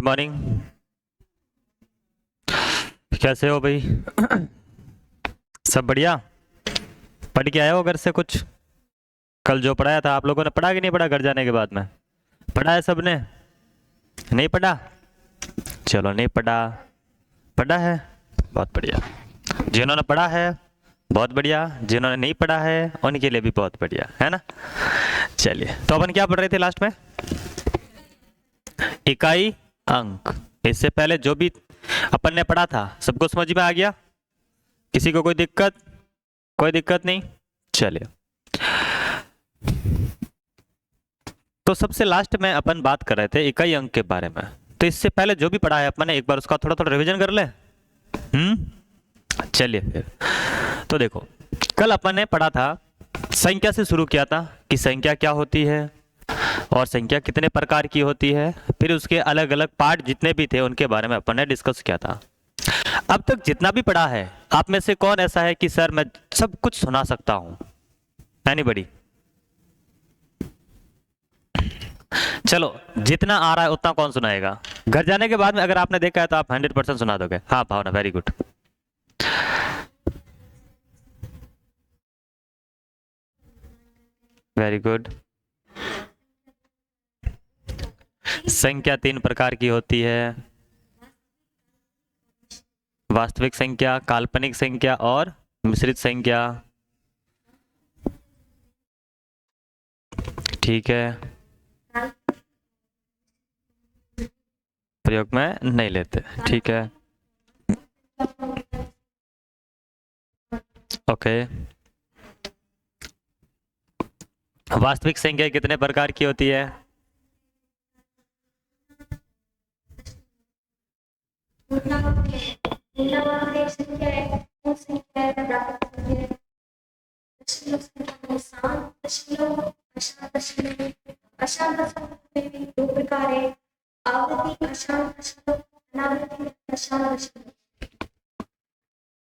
Morning. कैसे हो भाई? सब बढ़िया? पढ़ के आए हो घर से कुछ? कल जो पढ़ाया था आप लोगों ने पढ़ा कि नहीं पढ़ा? घर जाने के बाद में पढ़ा है सबने? नहीं पढ़ा? चलो नहीं पढ़ा, पढ़ा है, बहुत बढ़िया। जिन्होंने पढ़ा है बहुत बढ़िया, जिन्होंने नहीं पढ़ा है उनके लिए भी बहुत बढ़िया, है ना। चलिए, तो अपन क्या पढ़ रहे थे लास्ट में? इकाई अंक। इससे पहले जो भी अपन ने पढ़ा था सबको समझ में आ गया? किसी को कोई दिक्कत? कोई दिक्कत नहीं। चलिए, तो सबसे लास्ट में अपन बात कर रहे थे इकाई अंक के बारे में। तो इससे पहले जो भी पढ़ा है अपन ने एक बार उसका थोड़ा थोड़ा रिवीजन कर ले। चलिए फिर, तो देखो, कल अपन ने पढ़ा था, संख्या से शुरू किया था कि संख्या क्या होती है और संख्या कितने प्रकार की होती है। फिर उसके अलग अलग पार्ट जितने भी थे उनके बारे में अपन ने डिस्कस किया था। अब तक जितना भी पढ़ा है, आप में से कौन ऐसा है कि सर मैं सब कुछ सुना सकता हूं? एनीबॉडी? चलो, जितना आ रहा है उतना कौन सुनाएगा? घर जाने के बाद में अगर आपने देखा है तो आप 100% सुना दोगे। हाँ भावना, वेरी गुड। Very good. संख्या 3 प्रकार की होती है, वास्तविक संख्या, काल्पनिक संख्या और मिश्रित संख्या। ठीक है, प्रयोग में नहीं लेते। ठीक है, ओके। वास्तविक संख्या कितने प्रकार की होती है? दो प्रकार है, आवर्ती अशांत दशमलव, अनावर्ती अशांत दशमलव।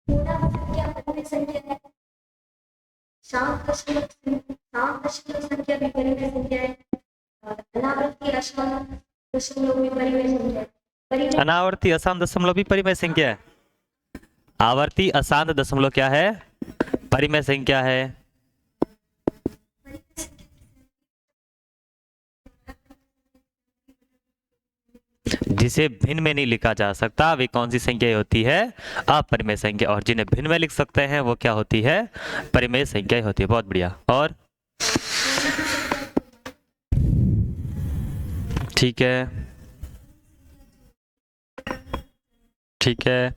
पूर्ण संख्या परिमेय संख्या है, शांत दशमलव संख्या भी परिमेय संख्या है, अनावर्ती अशांत दशमलव भी परिमेय संख्या है। अनावर्ती अशांत दशमलव भी परिमेय संख्या है। आवर्ती अशांत दशमलव क्या है? परिमेय संख्या है। जिसे भिन्न में नहीं लिखा जा सकता वे कौन सी संख्या होती है? अपरिमेय संख्या। और जिन्हें भिन्न में लिख सकते हैं वो क्या होती है? परिमेय संख्या होती है। बहुत बढ़िया। और ठीक है, ठीक है,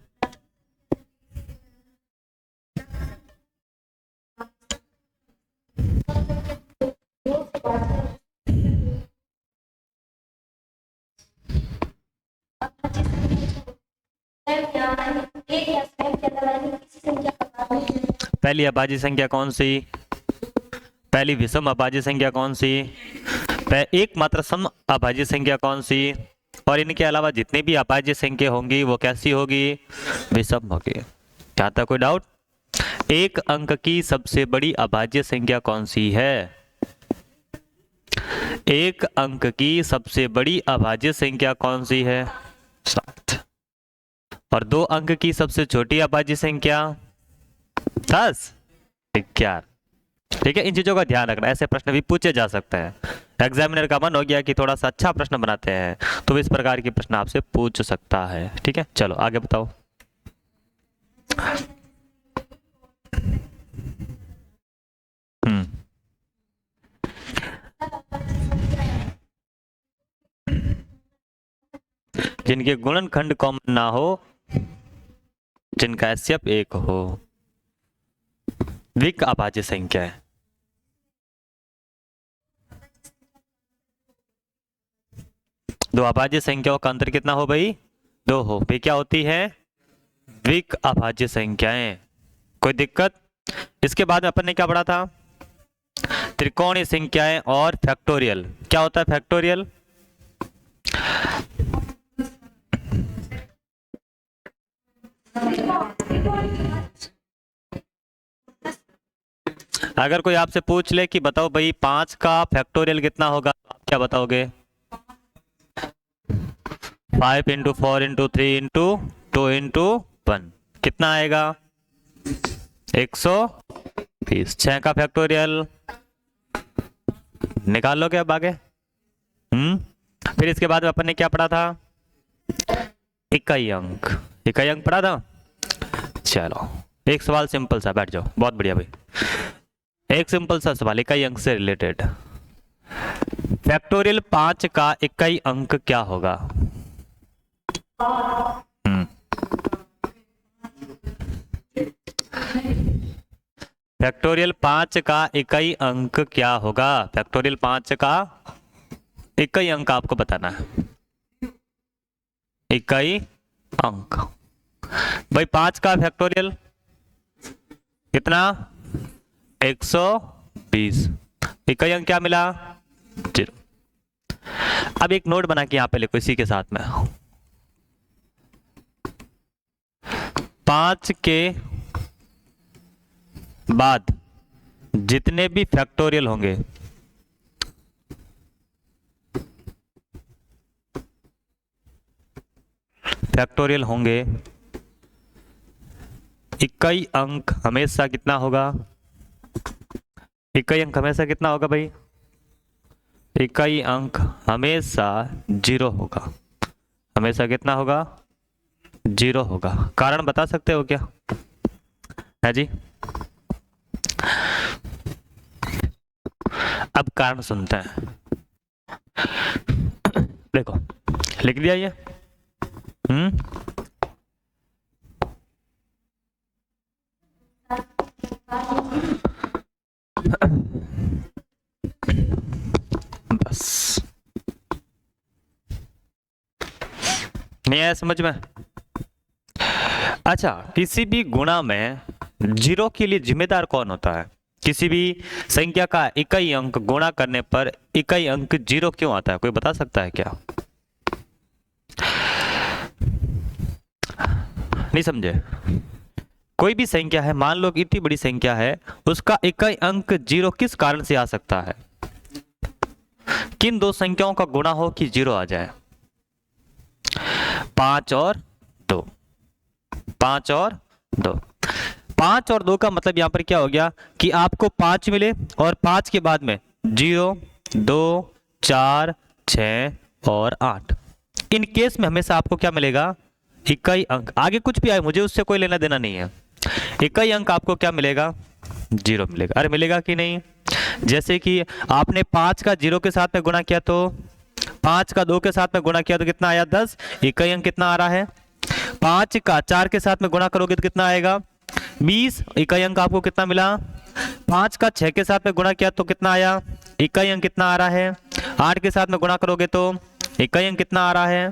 पहली अभाज्य संख्या कौन सी? पहली विषम अभाज्य संख्या कौन सी? एकमात्र सम अभाज्य संख्या कौन सी? और इनके अलावा जितनी भी अभाज्य संख्या होंगी वो कैसी होगी? विषम होगी। क्या था कोई डाउट? एक अंक की सबसे बड़ी अभाज्य संख्या कौन सी है? एक अंक की सबसे बड़ी अभाज्य संख्या कौन सी है? 7। और 2 अंक की सबसे छोटी अभाज्य संख्या 10, 11। ठीक है, इन चीजों का ध्यान रखना, ऐसे प्रश्न भी पूछे जा सकते हैं। एग्जामिनर का मन हो गया कि थोड़ा सा अच्छा प्रश्न बनाते हैं तो इस प्रकार के प्रश्न आपसे पूछ सकता है। ठीक है, चलो आगे बताओ। जिनके गुणनखंड कॉमन ना हो, जिनका एचसीएफ 1 हो, विक अभाज्य संख्या है। दो अभाज्य संख्याओं का अंतर कितना हो भाई? 2 हो। वे क्या होती है? विक अभाज्य संख्याएं। कोई दिक्कत? इसके बाद में अपन ने क्या पढ़ा था? त्रिकोणीय संख्याएं और फैक्टोरियल। क्या होता है फैक्टोरियल? अगर कोई आपसे पूछ ले कि बताओ भाई 5 का फैक्टोरियल कितना होगा, आप क्या बताओगे? 5 इंटू 4 इंटू 3 इंटू 2 इंटू 1 कितना आएगा? 120। 6 का फैक्टोरियल निकाल लोगे अब आगे। फिर इसके बाद अपन ने क्या पढ़ा था? इकाई अंक। इकाई अंक पढ़ा था। चलो एक सवाल सिंपल सा, बैठ जाओ। बहुत बढ़िया भाई, एक सिंपल सा सवाल इकाई अंक से रिलेटेड। फैक्टोरियल 5 का इकाई अंक क्या होगा? फैक्टोरियल 5 का इकाई अंक क्या होगा? फैक्टोरियल 5 का इकाई अंक आपको बताना है। इकाई अंक भाई 5 का फैक्टोरियल कितना? 120। इकाई अंक क्या मिला? 0। अब एक नोट बना के यहां पे लिखो इसी के साथ में। 5 के बाद जितने भी फैक्टोरियल होंगे इकाई अंक हमेशा कितना होगा? इकाई अंक हमेशा कितना होगा भाई? इकाई अंक हमेशा 0 होगा। हमेशा कितना होगा? 0 होगा। कारण बता सकते हो क्या है जी? अब कारण सुनते हैं। देखो लिख दिया ये। बस नहीं आया समझ में? अच्छा, किसी भी गुणा में 0 के लिए जिम्मेदार कौन होता है? किसी भी संख्या का इकाई अंक गुणा करने पर इकाई अंक 0 क्यों आता है? कोई बता सकता है क्या? नहीं समझे? कोई भी संख्या है, मान लो कि इतनी बड़ी संख्या है, उसका इकाई अंक 0 किस कारण से आ सकता है? किन दो संख्याओं का गुणा हो कि 0 आ जाए? 5 और 2। 5 और 2। 5 और 2 का मतलब यहां पर क्या हो गया कि आपको 5 मिले और 5 के बाद में 0, 2, 4, 6 और 8। इन केस में हमेशा आपको क्या मिलेगा? इकाई अंक। आगे कुछ भी आए मुझे उससे कोई लेना देना नहीं है। इकाई अंक आपको क्या मिलेगा? 0 मिलेगा। अरे मिलेगा कि नहीं? जैसे कि आपने 5 का 0 के साथ में गुणा किया तो 5 का 2 के साथ में गुणा किया तो कितना आया? 10। इकाई अंक कितना आ रहा है? 5 का 4 के साथ में गुणा करोगे तो कितना आएगा? 20। इकाई अंक आपको कितना मिला? 5 का 6 के साथ में गुणा किया तो कितना आया? इकाई अंक कितना आ रहा है? 8 के साथ में गुणा करोगे तो इकाई अंक कितना आ रहा है?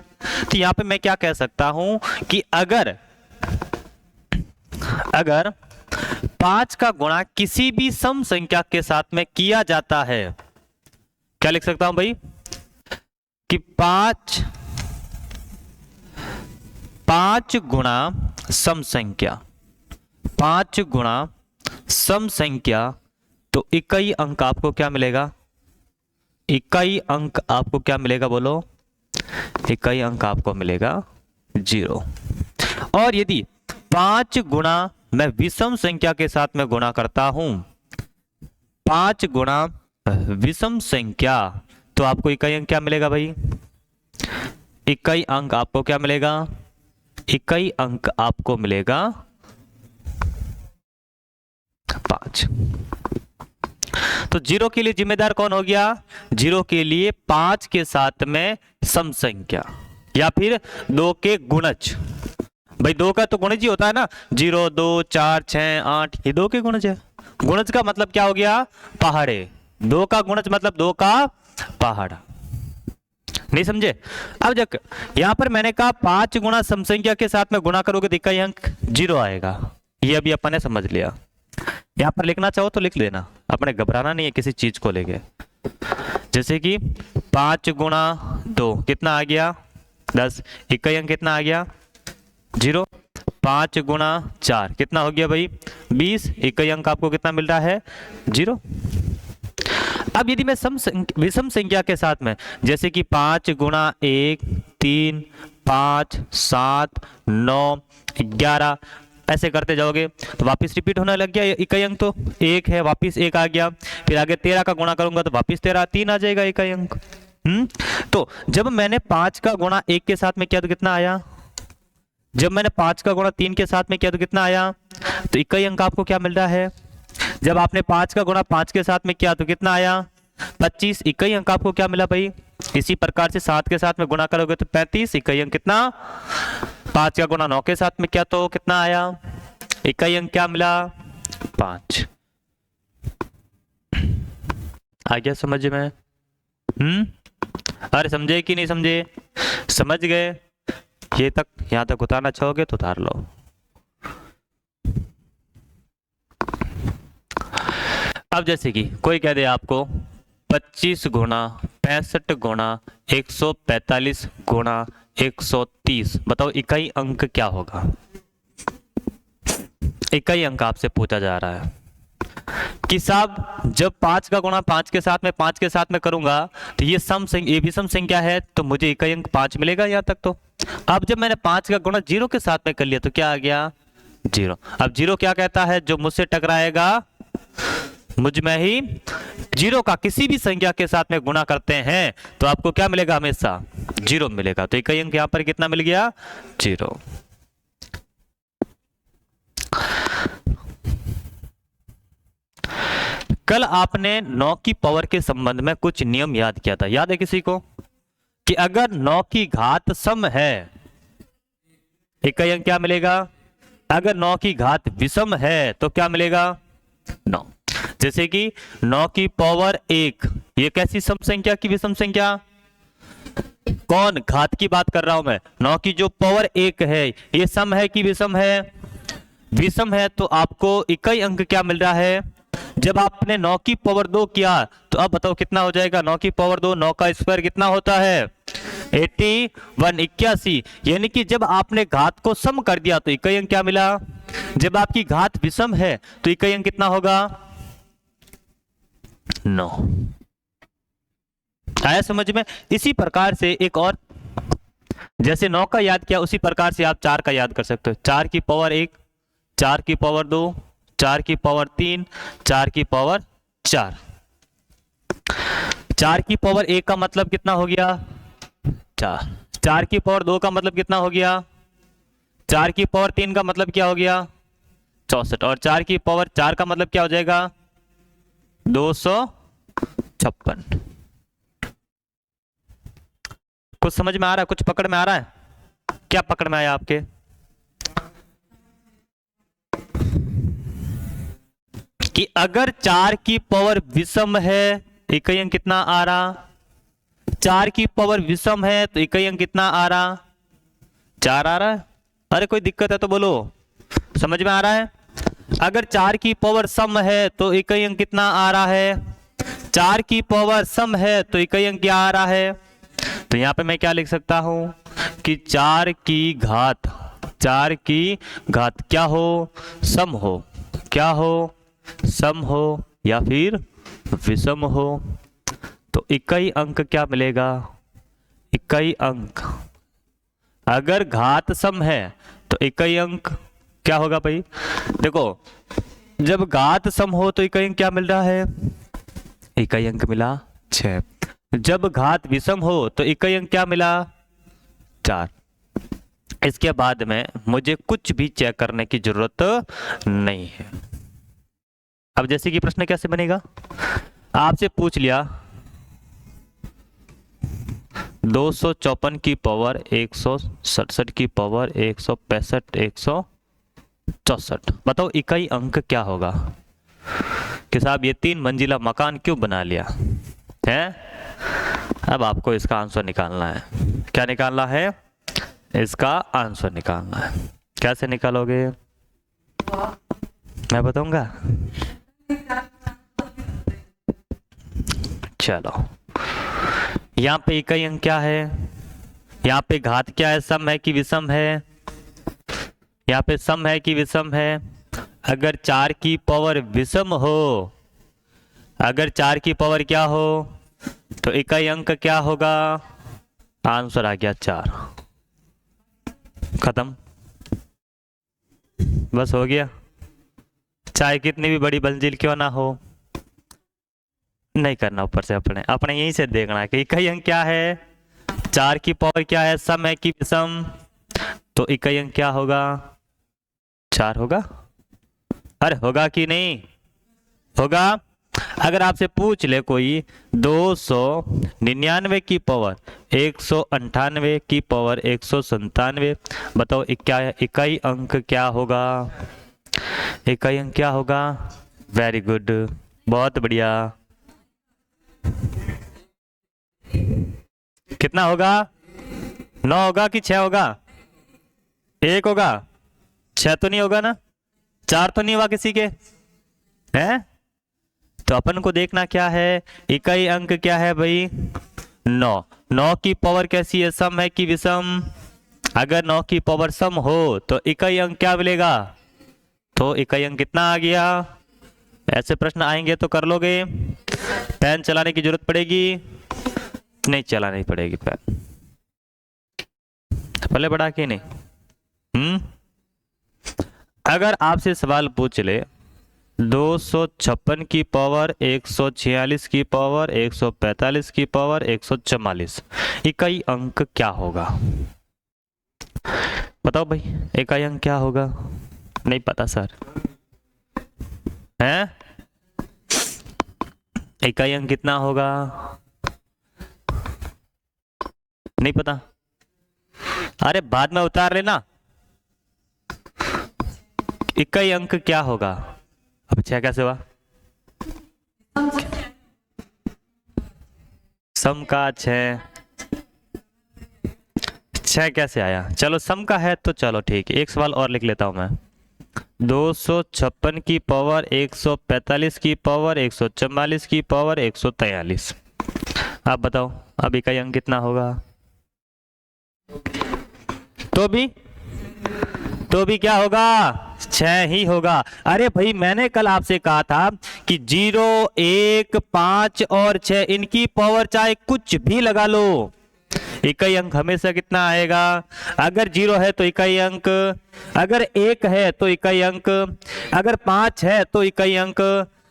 तो यहाँ पे मैं क्या कह सकता हूं कि अगर 5 का गुणा किसी भी सम संख्या के साथ में किया जाता है, क्या लिख सकता हूं भाई? कि 5 गुणा सम संख्या, 5 गुणा सम संख्या, तो इकाई अंक आपको क्या मिलेगा? इकाई अंक आपको क्या मिलेगा? बोलो। इकाई अंक आपको मिलेगा 0। और यदि 5 गुणा मैं विषम संख्या के साथ में गुणा करता हूं, 5 गुणा विषम संख्या, तो आपको इकाई अंक क्या मिलेगा भाई? इकाई अंक आपको क्या मिलेगा? इकाई अंक आपको मिलेगा 5। तो 0 के लिए जिम्मेदार कौन हो गया? 0 के लिए 5 के साथ में सम संख्या या फिर 2 के गुणज। भाई 2 का तो गुणज ही होता है ना, 0, 2, 4, 6, 8, ये 2 के गुणज है। गुणज का मतलब क्या हो गया? पहाड़े। 2 का गुणज मतलब 2 का पहाड़। नहीं समझे? अब जब यहां पर मैंने कहा 5 गुणा सम संख्या के साथ में गुणा करोगे तो इकाई अंक 0 आएगा। ये अभी अपन ने समझ लिया। यहां पर लिखना चाहो तो लिख लेना, अपने घबराना नहीं है किसी चीज को लेके। जैसे कि 5 गुणा 2 कितना आ गया? 10। इकाई अंक कितना आ गया? 0। 5 गुणा 4 कितना हो गया भाई? 20। इकाई अंक आपको कितना मिल रहा है? 0। अब यदि मैं विषम संख्या के साथ में, जैसे कि 5 गुणा 1, 3, 5, 7, 9, 11 ऐसे करते जाओगे तो वापस रिपीट होने लग गया इकाई अंक। तो 1 है, वापस 1 आ गया, फिर आगे 13 का गुणा करूंगा तो वापस 13, 3 आ जाएगा इकाई अंक। तो जब मैंने 5 का गुणा 1 के साथ में किया तो कितना आया, जब मैंने 5 का गुणा 3 के साथ में किया तो कितना आया, तो इकाई अंक आपको क्या मिल रहा है। जब आपने 5 का गुणा 5 के साथ में किया तो कितना आया, 25, इकाई अंक आपको क्या मिला भाई। इसी प्रकार से 7 के साथ में गुणा करोगे तो 35, इकाई अंक कितना, 5 का गुणा 9 के साथ में किया तो कितना आया, इकाई अंक क्या मिला, 5। आ गया समझ में। अरे समझे कि नहीं समझे, समझ गए, ये तक यहां तक उतारना चाहोगे तो उतार लो। अब जैसे कि कोई कह दे आपको 25 गुणा 65 गुणा 145 गुणा 130, बताओ इकाई अंक क्या होगा। इकाई अंक आपसे पूछा जा रहा है कि साहब जब 5 का गुणा 5 के साथ में 5 के साथ में करूंगा तो ये ये विषम संख्या है तो मुझे इकाई अंक 5 मिलेगा यहाँ तक। तो अब जब मैंने 5 का गुणा 0 के साथ में कर लिया तो क्या आ गया, 0। अब 0 क्या कहता है, जो मुझसे टकराएगा मुझ में ही 0 का किसी भी संख्या के साथ में गुणा करते हैं तो आपको क्या मिलेगा, हमेशा 0 मिलेगा। तो इकाई अंक यहां पर कितना मिल गया, 0। कल आपने 9 की पावर के संबंध में कुछ नियम याद किया था, याद है किसी को, कि अगर 9 की घात सम है इकाई अंक क्या मिलेगा, अगर 9 की घात विषम है तो क्या मिलेगा, 9। जैसे कि 9 की पावर 1, ये कैसी सम संख्या की विषम संख्या, कौन घात की बात कर रहा हूं मैं, 9 की जो पावर 1 है ये सम है कि विषम है, विषम है। तो आपको इकाई अंक क्या मिल रहा है, जब आपने 9 की पावर 2 किया तो अब बताओ कितना हो जाएगा, 9 की पावर 2, 9 का स्क्वायर कितना होता है 81, 81। यानी कि जब आपने घात को सम कर दिया तो इकाई अंक क्या मिला, जब आपकी घात विषम है तो इकाई अंक कितना होगा, 9। आया समझ में। इसी प्रकार से एक और, जैसे 9 का याद किया उसी प्रकार से आप 4 का याद कर सकते हो। 4 की पावर 1, 4 की पावर 2, 4 की पावर 3, 4 की पावर 4। 4 की पावर 1 का मतलब कितना हो गया, 4। 4 की पावर 2 का मतलब कितना हो गया, 4 की पावर 3 का मतलब क्या हो गया, 64। और 4 की पावर 4 का मतलब क्या हो जाएगा, 256। कुछ समझ में आ रहा है, कुछ पकड़ में आ रहा है, क्या पकड़ में आया आपके, कि अगर 4 की पावर विषम है इकाई अंक कितना आ रहा, 4 की पावर विषम है तो इकाई अंक कितना आ रहा, 4 आ रहा है। अरे कोई दिक्कत है तो बोलो, समझ में आ रहा है। अगर 4 की पावर सम है तो इकाई अंक कितना आ रहा है, 4 की पावर सम है तो इकाई अंक क्या आ रहा है। तो यहां पे मैं क्या लिख सकता हूं कि 4 की घात क्या हो, सम हो, क्या हो, सम हो या फिर विषम हो। तो इकाई अंक क्या मिलेगा, इकाई अंक अगर घात सम है तो इकाई अंक क्या होगा भाई, देखो जब घात सम हो तो इकाई अंक क्या मिल रहा है, इकाई अंक मिला 6। जब घात विषम हो तो इकाई अंक क्या मिला, 4। इसके बाद में मुझे कुछ भी चेक करने की जरूरत नहीं है। अब जैसे कि प्रश्न कैसे बनेगा, आपसे पूछ लिया 254 की पावर 167 की पावर 165 164, बताओ इकाई अंक क्या होगा। कि साहब ये 3 मंजिला मकान क्यों बना लिया है। अब आपको इसका आंसर निकालना है, क्या निकालना है, इसका आंसर निकालना है। कैसे निकालोगे मैं बताऊंगा, चलो यहाँ पे इकाई अंक क्या है, यहाँ पे घात क्या है, सम है कि विषम है, यहाँ पे सम है कि विषम है। अगर 4 की पावर विषम हो, अगर 4 की पावर क्या हो तो इकाई अंक क्या होगा, आंसर आ गया 4। खत्म, बस हो गया। चाहे कितनी भी बड़ी मंजिल क्यों ना हो, नहीं करना ऊपर से, अपने अपने यहीं से देखना है कि इकाई अंक क्या है, 4 की पावर क्या है, सम है कि विषम। तो इकाई अंक क्या होगा, 4 होगा। अरे होगा कि नहीं होगा। अगर आपसे पूछ ले कोई 299 की पावर 198 की पावर 197, बताओ क्या इकाई अंक क्या होगा, इकाई अंक क्या होगा। वेरी गुड, बहुत बढ़िया। कितना होगा, 9 होगा कि 6 होगा, 1 होगा, 6 तो नहीं होगा ना, 4 तो नहीं हुआ किसी के, हैं। तो अपन को देखना क्या है, इकाई अंक क्या है भाई, 9। 9 की पावर कैसी है, सम है कि विषम। अगर 9 की पावर सम हो तो इकाई अंक क्या मिलेगा, तो इकाई अंक कितना आ गया। ऐसे प्रश्न आएंगे तो कर लोगे। पेन चलाने की जरूरत पड़ेगी, नहीं चलानी पड़ेगी पेन, पहले बढ़ा के नहीं। अगर आपसे सवाल पूछ ले 256 की पावर 146 की पावर 145 की पावर 144, इकाई अंक क्या होगा, बताओ भाई इकाई अंक क्या होगा। नहीं पता सर, हैं, इकाई अंक कितना होगा, नहीं पता। अरे बाद में उतार लेना, इकाई अंक क्या होगा। अब 6 कैसे हुआ, सम का 6 कैसे आया। चलो सम का है तो चलो ठीक है, एक सवाल और लिख लेता हूं मैं। 256 की पावर 145 की पावर 144 की पावर 143, आप बताओ अब इकाई अंक कितना होगा। तो भी क्या होगा, 6 ही होगा। अरे भाई मैंने कल आपसे कहा था कि 0, 1, 5 और 6 इनकी पावर चाहे कुछ भी लगा लो, इकाई अंक हमेशा कितना आएगा। अगर 0 है तो इकाई अंक, अगर 1 है तो इकाई अंक, अगर 5 है तो इकाई अंक,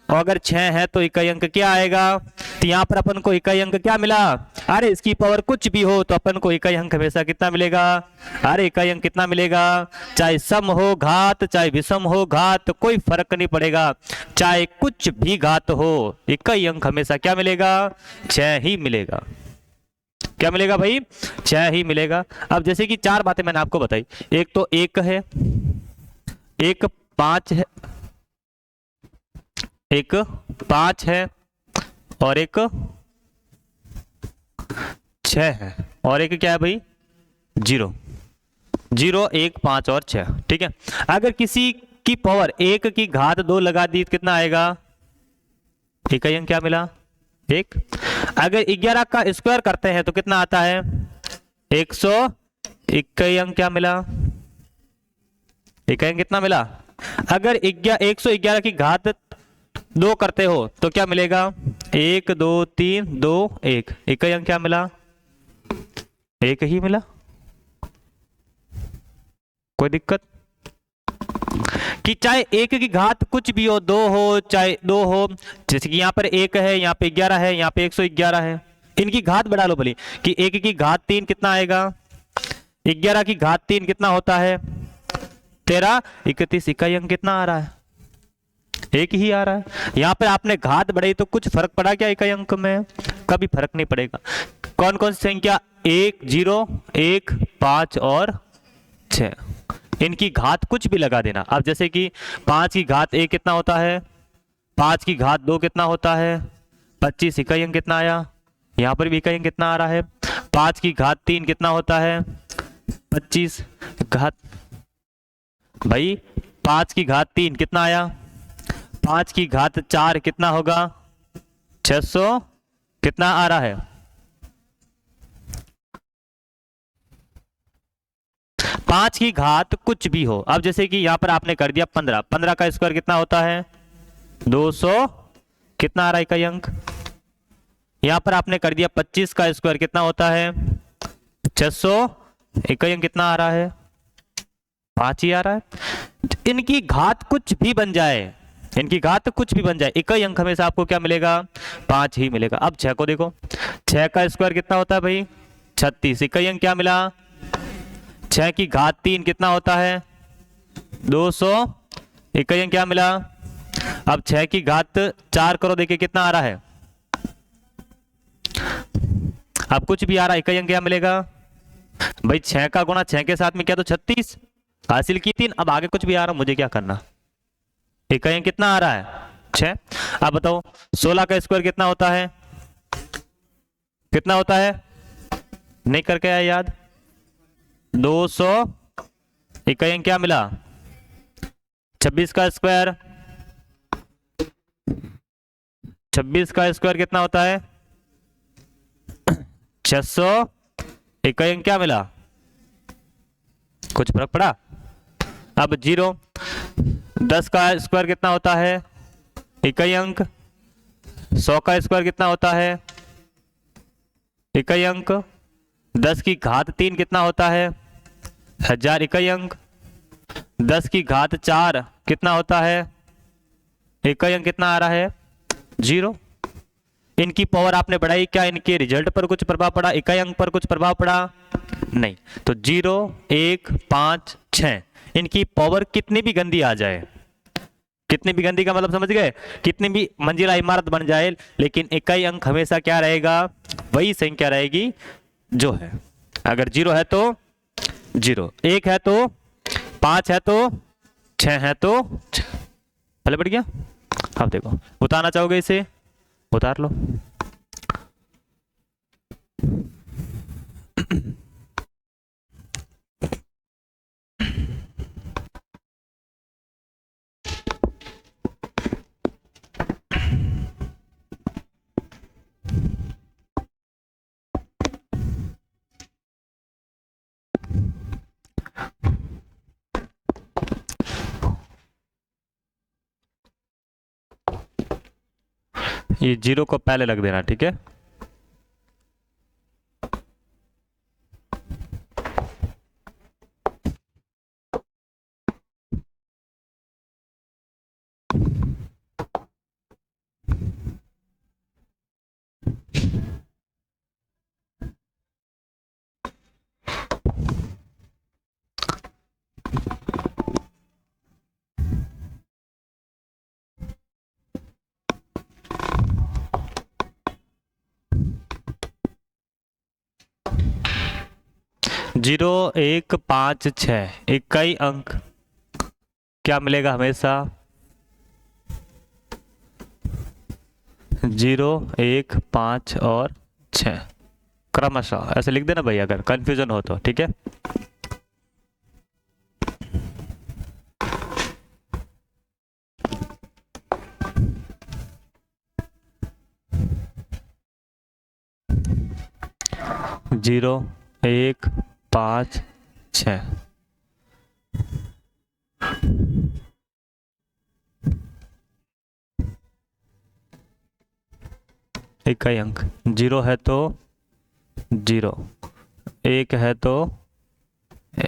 और अगर 6 है तो इकाई अंक क्या आएगा। तो यहाँ पर अपन को इकाई अंक क्या मिला, अरे इसकी पावर कुछ भी हो तो अपन को इकाई अंक हमेशा कितना मिलेगा। अरे इकाई अंक कितना मिलेगा, चाहे सम हो घात चाहे विषम हो घात, कोई फर्क नहीं पड़ेगा, चाहे कुछ भी घात हो, इकाई अंक हमेशा क्या मिलेगा, 6 ही मिलेगा। क्या मिलेगा भाई, 6 ही मिलेगा। अब जैसे कि 4 बातें मैंने आपको बताई, एक तो 1 है, एक 5 है, एक 5 है और एक 6 है, और एक क्या है भाई 0, 0, 1, 5 और 6, ठीक है। अगर किसी की पावर 1 की घात 2 लगा दी तो कितना आएगा, इकाई अंक क्या मिला 1। अगर 11 का स्क्वायर करते हैं तो कितना आता है 100, इकाई अंक क्या मिला, इकाई अंक कितना मिला। अगर 111 की घात 2 करते हो तो क्या मिलेगा, 1, 2, 3, 2, 1, इकाई अंक क्या मिला, 1 ही मिला। कोई दिक्कत कि चाहे 1 की घात कुछ भी हो, 2 हो चाहे 2 हो, जैसे कि यहाँ पर 1 है, यहाँ पे 11 है, यहाँ पे 111 है, इनकी घात बढ़ा लो भले, कि 1 की घात 3 कितना आएगा, 11 की घात 3 कितना होता है 13, 31, इकाई अंक कितना आ रहा है, 1 ही आ रहा है। यहाँ पे आपने घात बढ़ाई तो कुछ फर्क पड़ा क्या इकाई अंक में, कभी फर्क नहीं पड़ेगा। कौन कौन सी संख्या, 1, 0, 1, 5 और 6, इनकी घात कुछ भी लगा देना। अब जैसे कि 5 की घात 1 कितना होता है, 5 की घात 2 कितना होता है 25, इकाई अंक कितना आया, यहाँ पर भी इकाई अंक कितना आ रहा है। 5 की घात 3 कितना होता है 25, घात भाई 5 की घात 3 कितना आया, 5 की घात 4 कितना होगा 600, कितना आ रहा है 5 की घात कुछ भी हो। अब जैसे कि यहां पर आपने कर दिया 15, 15 का स्क्वायर कितना होता है 200, कितना आ रहा है इकाई अंक। यहां पर आपने कर दिया 25 का स्क्वायर कितना होता है 600, इकाई अंक कितना आ रहा है 5 ही आ रहा है। इनकी घात कुछ भी बन जाए, इनकी घात कुछ भी बन जाए, इकाई अंक हमेशा आपको क्या मिलेगा, 5 ही मिलेगा। अब 6 को देखो, 6 का स्क्वायर कितना होता है भाई, 36। इकाई अंक क्या मिला, 6 की घात 3 कितना होता है, 200। इकाई अंक क्या मिला। अब 6 की घात 4 करो, देखिए कितना आ रहा है। अब कुछ भी आ रहा है, इकाई अंक क्या मिलेगा भाई, 6 का गुणा 6 के साथ में क्या, तो 36 हासिल की 3। अब आगे कुछ भी आ रहा, मुझे क्या करना, इकाई अंक कितना आ रहा है, 6। अब बताओ 16 का स्क्वायर कितना होता है, कितना होता है, नहीं करके आया याद, 200। इकाई अंक क्या मिला, 26 का स्क्वायर, 26 का स्क्वायर कितना होता है, 600। इकाई अंक क्या मिला, कुछ फर्क पड़ा। अब 0, 10 का स्क्वायर कितना होता है, इकाई अंक 100 का स्क्वायर कितना होता है, इकाई अंक 10 की घात 3 कितना होता है, 1000। इकाई अंक 10 की घात 4 कितना होता है, इकाई अंक कितना आ रहा है, 0। इनकी पावर आपने बढ़ाई, क्या इनके रिजल्ट पर कुछ प्रभाव पड़ा, इकाई अंक पर कुछ प्रभाव पड़ा, नहीं। तो 0, 1, 5, 6, इनकी पावर कितनी भी गंदी आ जाए, कितनी भी गंदी का मतलब समझ गए, कितनी भी मंजिला इमारत बन जाए, लेकिन इकाई अंक हमेशा क्या रहेगा, वही संख्या रहेगी जो है। अगर 0 है तो 0, 1 है तो 5 है तो 6 है तो 6। भले बढ़ गया। अब देखो उतारना चाहोगे इसे, उतार लो। ये 0 को पहले लग देना, ठीक है। जीरो, 1, 5, 6, इकाई अंक क्या मिलेगा हमेशा, 0, 1, 5 और 6 क्रमशः। ऐसे लिख देना भाई अगर कंफ्यूजन हो तो, ठीक है। जीरो, 1, 5, 6, इकाई अंक 0 है तो 0, 1 है तो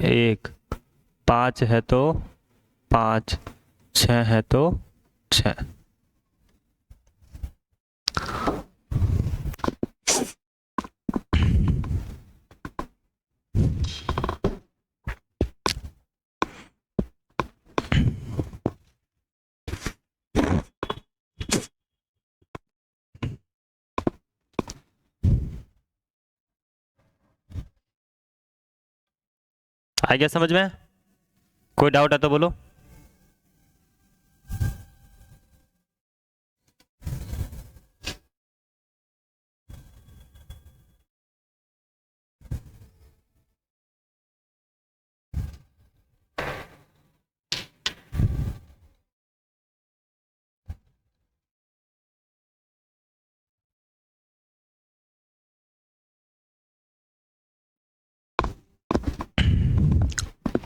1, 5 है तो 5, 6 है तो 6। आ गया समझ में, कोई डाउट है तो बोलो।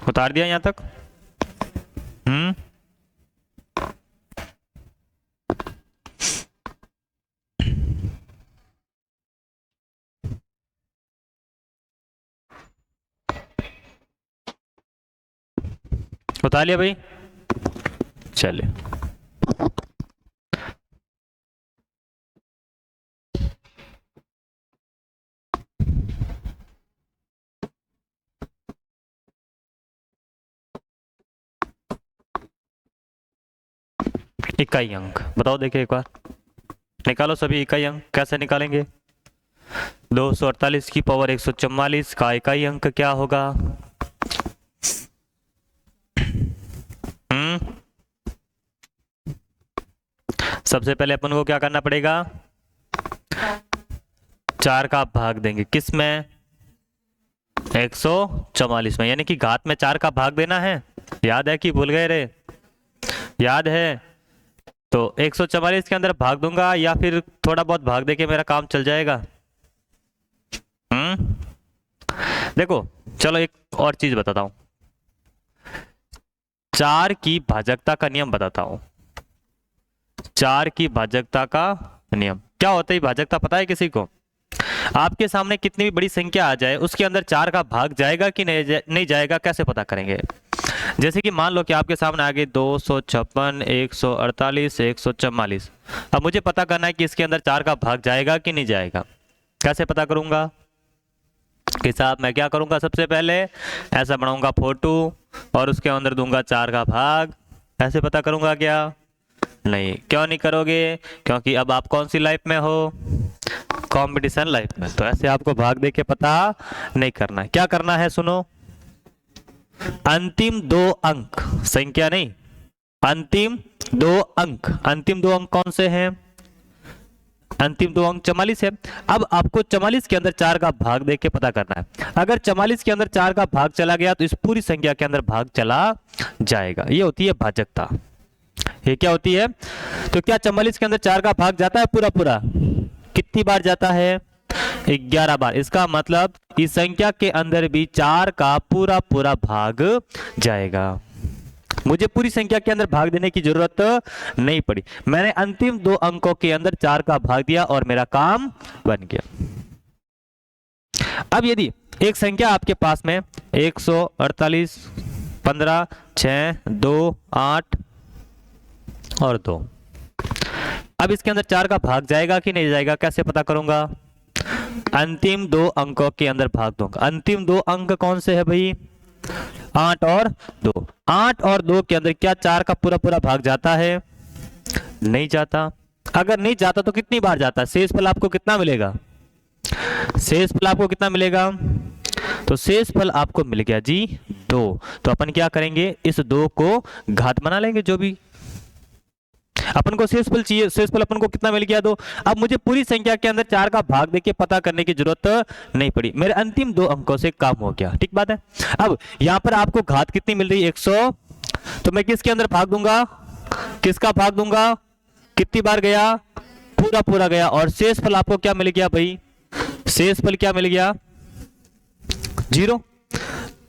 उतार दिया यहां तक। हम्म, उतार लिया भाई, चलिए। इकाई अंक बताओ, देखिए एक बार निकालो सभी इकाई अंक। कैसे निकालेंगे? 248 की पावर 144 का इकाई अंक क्या होगा? सबसे पहले अपन को क्या करना पड़ेगा? 4 का भाग देंगे किस में? 144 में, यानी कि घात में 4 का भाग देना है। याद है कि भूल गए रे? याद है। तो 144 के अंदर भाग दूंगा या फिर थोड़ा बहुत भाग देके मेरा काम चल जाएगा। देखो चलो एक और चीज बताता हूं, 4 की भाजकता का नियम बताता हूं। 4 की भाजकता का नियम क्या होता है? भाजकता पता है किसी को? आपके सामने कितनी भी बड़ी संख्या आ जाए उसके अंदर 4 का भाग जाएगा कि नहीं जाएगा, कैसे पता करेंगे? जैसे कि मान लो कि आपके सामने आ गए 256, 148, 144। अब मुझे पता करना है कि इसके अंदर 4 का भाग जाएगा कि नहीं जाएगा। कैसे पता करूंगा? कि साहब मैं क्या करूंगा, सबसे पहले ऐसा बनाऊंगा फोटो और उसके अंदर दूंगा 4 का भाग। ऐसे पता करूंगा क्या? नहीं। क्यों नहीं करोगे? क्योंकि अब आप कौन सी लाइफ में हो? कंपटीशन लाइफ में। तो ऐसे आपको भाग दे के पता नहीं करना है। क्या करना है सुनो, अंतिम 2 अंक, संख्या नहीं, अंतिम 2 अंक। अंतिम 2 अंक कौन से हैं? अंतिम 2 अंक 44 है। अब आपको 44 के अंदर 4 का भाग देके पता करना है। अगर 44 के अंदर 4 का भाग चला गया तो इस पूरी संख्या के अंदर भाग चला जाएगा। ये होती है भाजकता। ये क्या होती है? तो क्या 44 के अंदर 4 का भाग जाता है पूरा पूरा? कितनी बार जाता है? 11 बार। इसका मतलब इस संख्या के अंदर भी 4 का पूरा पूरा भाग जाएगा। मुझे पूरी संख्या के अंदर भाग देने की जरूरत नहीं पड़ी, मैंने अंतिम 2 अंकों के अंदर 4 का भाग दिया और मेरा काम बन गया। अब यदि एक संख्या आपके पास में 148, 15, 6, 2, 8 और 2, अब इसके अंदर 4 का भाग जाएगा कि नहीं जाएगा, कैसे पता करूंगा? अंतिम 2 अंकों के अंदर भाग दूंगा। अंतिम 2 अंक कौन से है भाई? 8 और 2। 8 और 2 के अंदर क्या 4 का पूरा पूरा भाग जाता है? नहीं जाता। अगर नहीं जाता तो कितनी बार जाता है? शेषफल आपको कितना मिलेगा? शेषफल आपको कितना मिलेगा? तो शेषफल आपको मिल गया जी 2। तो अपन क्या करेंगे, इस 2 को घात बना लेंगे। जो भी अपन को शेषफल चाहिए, शेषफल अपन को कितना मिल गया? 2। अब मुझे पूरी संख्या के अंदर 4 का भाग देके पता करने की जरूरत नहीं पड़ी, मेरे अंतिम 2 अंकों से काम हो गया। ठीक बात है। अब यहां पर आपको घात कितनी मिल रही है? 100। तो मैं किसके अंदर भाग दूंगा? किसका भाग दूंगा? कितनी बार गया? पूरा पूरा गया। और शेषफल आपको क्या मिल गया भाई? शेषफल क्या मिल गया? 0।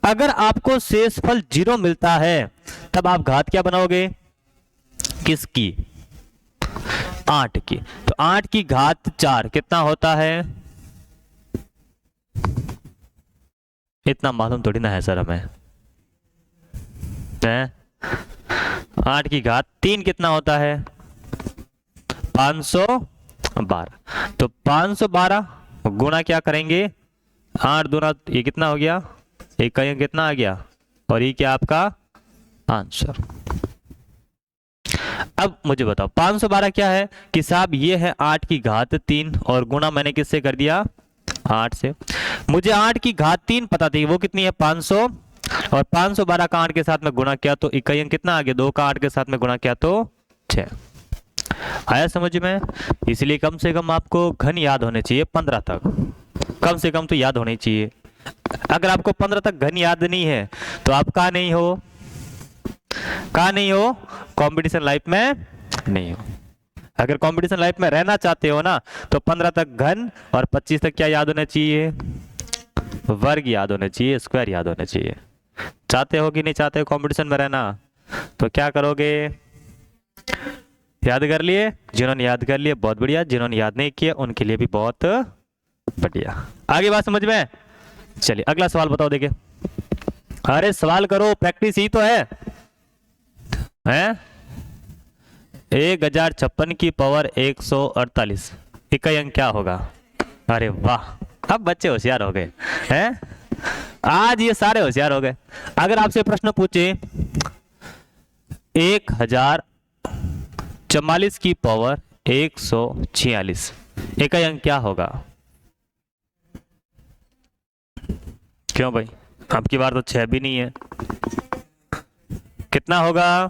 अगर आपको शेषफल 0 मिलता है तब आप घात क्या बनाओगे? किसकी? 8 की। तो 8 की घात 4 कितना होता है? इतना मालूम थोड़ी ना है सर हमें। 8 की घात 3 कितना होता है? 512। तो 512 गुणा क्या करेंगे? 8 दूना, ये कितना हो गया? एक का कितना आ गया? और ये क्या आपका आंसर। अब मुझे बताओ 512 क्या है? कि साहब ये है 8 की घात 3 और गुणा मैंने किससे कर दिया? 8 से। मुझे 8 की घात 3 पता थी, वो कितनी है? 500। और 512 का 8 के साथ में गुणा किया तो इकाई अंक कितना आ गया? 2 का 8 के साथ में गुणा किया तो 6। आया समझ में? इसलिए कम से कम आपको घन याद होने चाहिए 15 तक, कम से कम तो याद होनी चाहिए। अगर आपको 15 तक घन याद नहीं है तो आप कहाँ नहीं हो? कहाँ नहीं हो? कंपटीशन लाइफ में नहीं हो। अगर कंपटीशन लाइफ में रहना चाहते हो ना तो 15 तक घन और 25 तक क्या याद होना चाहिए? वर्ग याद होने चाहिए, स्क्वायर याद होने चाहिए। चाहते हो कि नहीं चाहते हो कंपटीशन में रहना? तो क्या करोगे? याद कर लिए? जिन्होंने याद कर लिए बहुत बढ़िया, जिन्होंने याद नहीं किया उनके लिए भी बहुत बढ़िया। आगे बात समझ में? चलिए अगला सवाल बताओ। देखिए, अरे सवाल करो, प्रैक्टिस ही तो है। हैं 1056 की पावर 148, इकाई अंक क्या होगा? अरे वाह, अब बच्चे होशियार हो गए हैं, आज ये सारे होशियार हो गए। अगर आपसे प्रश्न पूछे 1044 की पावर 146, इकाई अंक क्या होगा? क्यों भाई, आपकी बार तो 6 भी नहीं है, कितना होगा?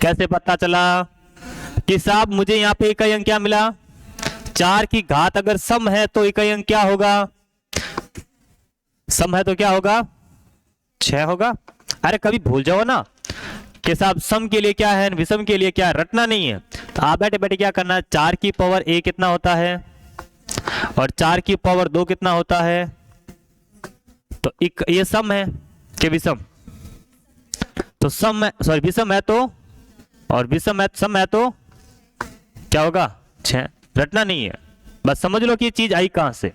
कैसे पता चला कि साहब मुझे यहाँ पे इकाई अंक क्या मिला? 4 की घात अगर सम है तो इकाई अंक क्या होगा? सम है तो क्या होगा? 6 होगा। अरे कभी भूल जाओ ना कि साहब सम के लिए क्या है, विषम के लिए क्या है, रटना नहीं है। तो आप बैठे बैठे क्या करना, 4 की पावर a कितना होता है और 4 की पावर 2 कितना होता है, तो ये सम है कि विषम? तो सम है, सॉरी विषम है तो, और विषम है सम है तो क्या होगा? 6। रटना नहीं है, बस समझ लो कि ये चीज आई कहां से।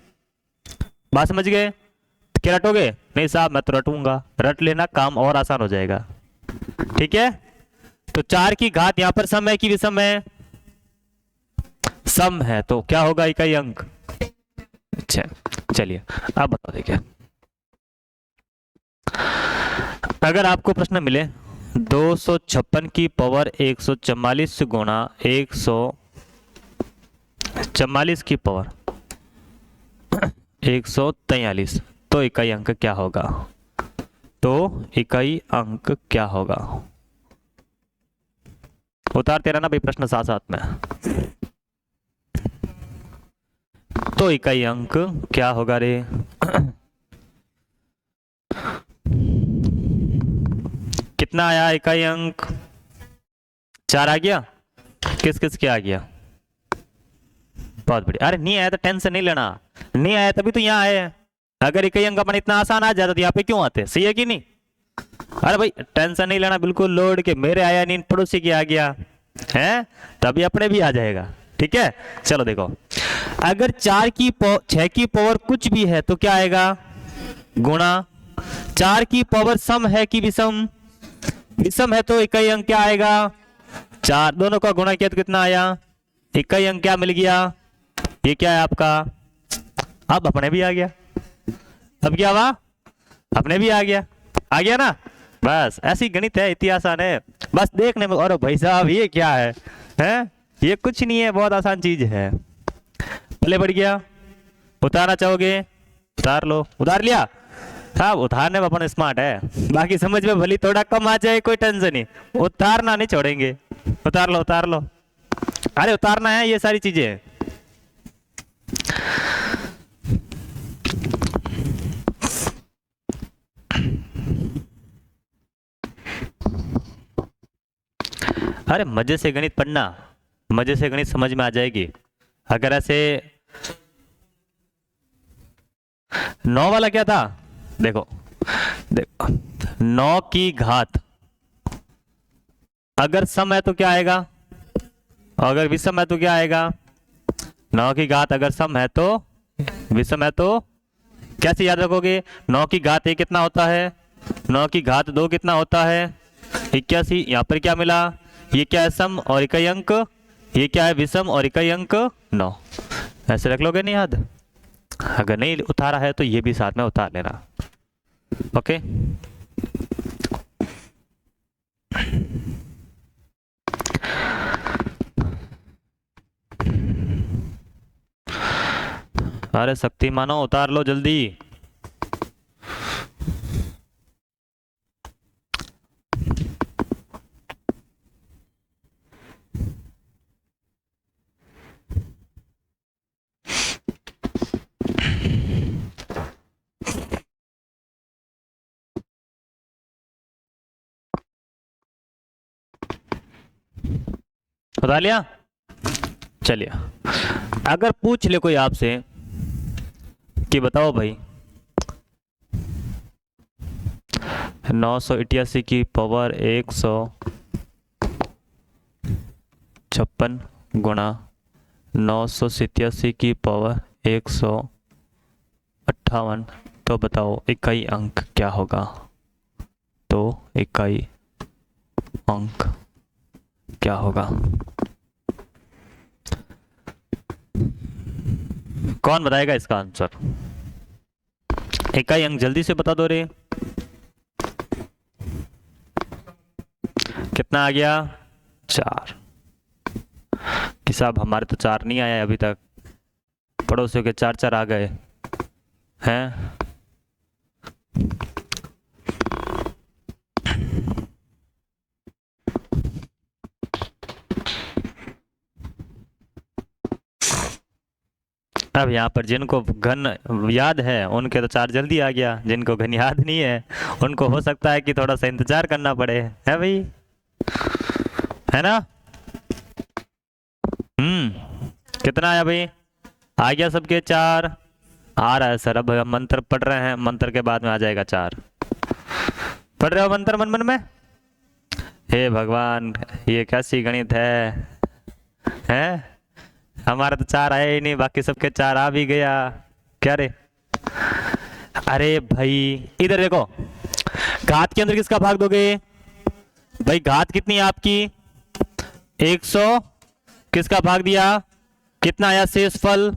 बात समझ गए? क्या रटोगे? नहीं साहब मैं तो रटूंगा, रट लेना, काम और आसान हो जाएगा। ठीक है, तो 4 की घात यहां पर सम है कि विषम है? सम है, तो क्या होगा इकाई अंक? अच्छा चलिए अब बता देखिए, अगर आपको प्रश्न मिले 256 की पावर 144 गुणा 144 की पावर 143, तो इकाई अंक क्या होगा? तो इकाई अंक क्या होगा? उतारते रहना भाई प्रश्न साथ साथ में। तो इकाई अंक क्या होगा रे? कितना आया इकाई अंक? 4 आ गया। किस किस क्या आ गया? बहुत बढ़िया। अरे नहीं आया तो टेंशन नहीं लेना, नहीं आया तभी तो यहाँ आए हैं। अगर इकाई अंक अपन इतना आसान आ जाता तो यहाँ पे क्यों आते? सही है कि नहीं? अरे भाई टेंशन नहीं लेना, बिल्कुल लोड के मेरे आया नहीं, पड़ोसी के आ गया है, तभी अपने भी आ जाएगा। ठीक है, चलो देखो, अगर 6 की पावर कुछ भी है तो क्या आएगा? गुणा। 4 की पावर सम है कि विषम? विषम है तो इकाई अंक क्या आएगा? 4। दोनों का गुणा किया तो कितना आया? इकाई अंक क्या मिल गया? ये क्या है आपका? अब अपने भी आ गया। अब क्या हुआ? अपने भी आ गया। आ गया ना? बस ऐसी गणित है, इतनी आसान है, बस देखने में। और भाई साहब ये क्या है? हैं? ये कुछ नहीं है, बहुत आसान चीज है। पहले बढ़ गया। उतारना चाहोगे? उतार लो। उतार लिया? साहब उतारने में अपन स्मार्ट है, बाकी समझ में भली थोड़ा कम आ जाए कोई टेंशन नहीं, उतारना नहीं छोड़ेंगे। उतार लो उतार लो। अरे उतारना है ये सारी चीजें। अरे मजे से गणित पढ़ना, मजे से गणित समझ में आ जाएगी। अगर ऐसे 9 वाला क्या था? देखो देखो, 9 की घात अगर सम है तो क्या आएगा? अगर विषम है तो क्या आएगा? 9 की घात अगर सम है तो, विषम है तो, कैसे याद रखोगे? 9 की घात 1 कितना होता है? 9 की घात 2 कितना होता है? 81। यहाँ पर क्या मिला? ये क्या है? सम और इकाई अंक। ये क्या है? विषम और इकाई अंक 9। ऐसे रख लोगे नहीं याद? अगर नहीं उतारा है तो ये भी साथ में उतार लेना। ओके, अरे शक्ति मानो उतार लो जल्दी। बता लिया? चलिए, अगर पूछ ले कोई आपसे कि बताओ भाई 988 की पावर 156 गुणा 987 की पावर 158, तो बताओ इकाई अंक क्या होगा? तो इकाई अंक क्या होगा? कौन बताएगा इसका आंसर? इकाई अंक जल्दी से बता दो रे। कितना आ गया? 4। कि साहब हमारे तो 4 नहीं आया अभी तक, पड़ोसियों के 4 आ गए हैं। अब यहाँ पर जिनको घन याद है उनके तो 4 जल्दी आ गया, जिनको घन याद नहीं है उनको हो सकता है कि थोड़ा सा इंतजार करना पड़े, है भाई, है ना? कितना आया भाई? आ गया सबके 4? आ रहा है सर। अब हम मंत्र पढ़ रहे हैं, मंत्र के बाद में आ जाएगा 4। पढ़ रहे हो मंत्र मन मन में? हे भगवान, ये कैसी गणित है, हैं? हमारा तो 4 आया ही नहीं, बाकी सबके 4 आ भी गया। क्या रे? अरे भाई इधर देखो, घात के अंदर किसका भाग दोगे भाई? घात कितनी है आपकी? 100। किसका भाग दिया? कितना आया शेषफल?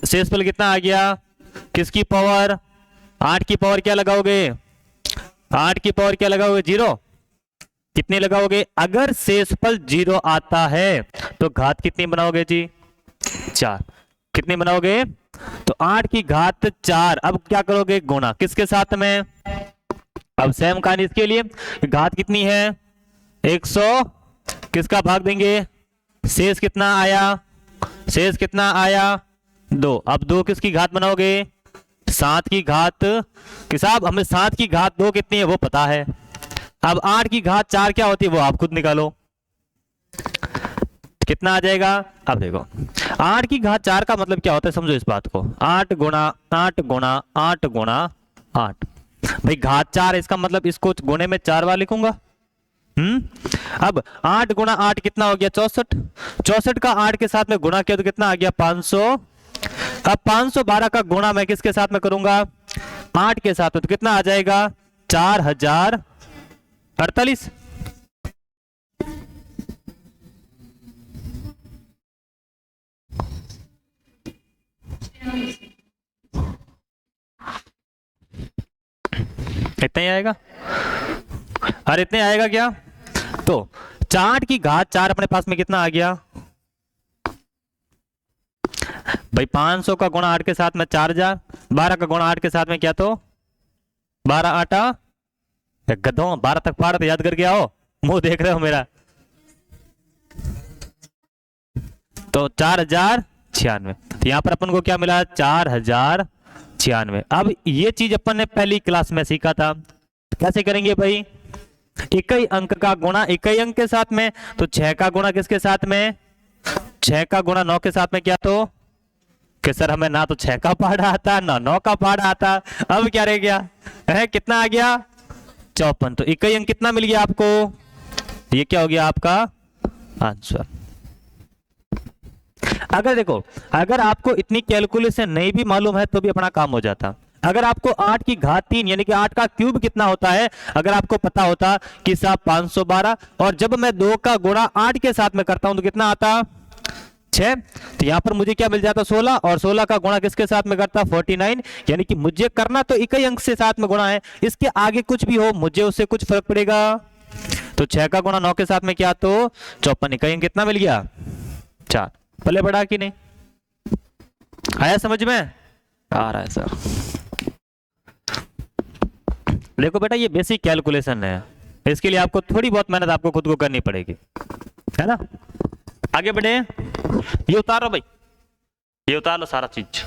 शेषफल कितना आ गया? किसकी पावर? 8 की पावर क्या लगाओगे? 8 की पावर क्या लगाओगे? 0। कितने लगाओगे? अगर शेषफल 0 आता है तो घात कितनी बनाओगे जी? 4। कितनी बनाओगे? तो 8 की घात 4। अब क्या करोगे? गुणा किसके साथ में? अब सेम कहानी इसके लिए, घात कितनी है? 100। किसका भाग देंगे? शेष कितना आया? शेष कितना आया? 2। अब 2 किसकी घात बनाओगे? 7 की घात। कि साहब हमें 7 की घात 2 कितनी है वो पता है, अब 8 की घात 4 क्या होती है वो आप खुद निकालो। कितना आ जाएगा? अब देखो 8 की घात 4 का मतलब क्या होता है, समझो इस बात को। 8 गुणा 8 गुणा 8 गुणा 8। भाई घात 4, इसका मतलब इसको गुणे में 4 बार लिखूंगा। अब 8 गुणा 8 कितना हो गया? 64। 64 का 8 के साथ में गुणा किया तो कितना आ गया? 500। अब 512 का गुणा मैं किसके साथ में करूंगा? 8 के साथ में, तो कितना आ जाएगा? 4048। इतना ही आएगा? अरे इतने आएगा क्या? तो 4 की घात 4 अपने पास में कितना आ गया भाई? 500 का गुणा 8 के साथ में 4000, 12 का गुणा 8 के साथ में क्या? तो 12 आटा गधों, 12 तक पढ़ तो याद करके आओ, मुंह देख रहे हो मेरा। तो 4096। तो यहां पर अपन को क्या मिला? 4096। अब ये चीज अपन ने पहली क्लास में सीखा था, कैसे करेंगे भाई? इकाई अंक का गुणा इकाई अंक के साथ में, तो 6 का गुणा किसके साथ में? 6 का गुणा 9 के साथ में क्या? तो कि सर हमें ना तो 6 का पहाड़ा आता ना 9 का पहाड़ा आता, अब क्या रह गया है? कितना आ गया? 54। तो इकाई अंक कितना मिल गया आपको? ये क्या हो गया आपका आंसर। अगर देखो, अगर आपको इतनी कैलकुलेशन नहीं भी मालूम है तो भी अपना काम हो जाता। अगर आपको 8 की घात 3 यानी कि 8 का क्यूब कितना होता है अगर आपको पता होता कि साहब 512, और जब मैं 2 का गुणा 8 के साथ में करता हूं तो कितना आता? 6। तो यहां पर मुझे क्या मिल जाता? 16, और 16 का गुणा किसके साथ में करता? 49। यानी कि मुझे करना तो इकाई अंक से साथ में गुणा है, इसके आगे कुछ भी हो मुझे उससे कुछ फर्क पड़ेगा। तो 6 का गुणा 9 के साथ में क्या? तो 54। इकाई अंक कितना मिल गया? 4। पले बढ़ा कि नहीं आया? समझ में आ रहा है सर? देखो बेटा ये बेसिक कैलकुलेशन है, इसके लिए आपको थोड़ी बहुत मेहनत आपको खुद को करनी पड़ेगी, है ना? आगे बढ़े। ये उतारो भाई, ये उतार लो सारा चीज।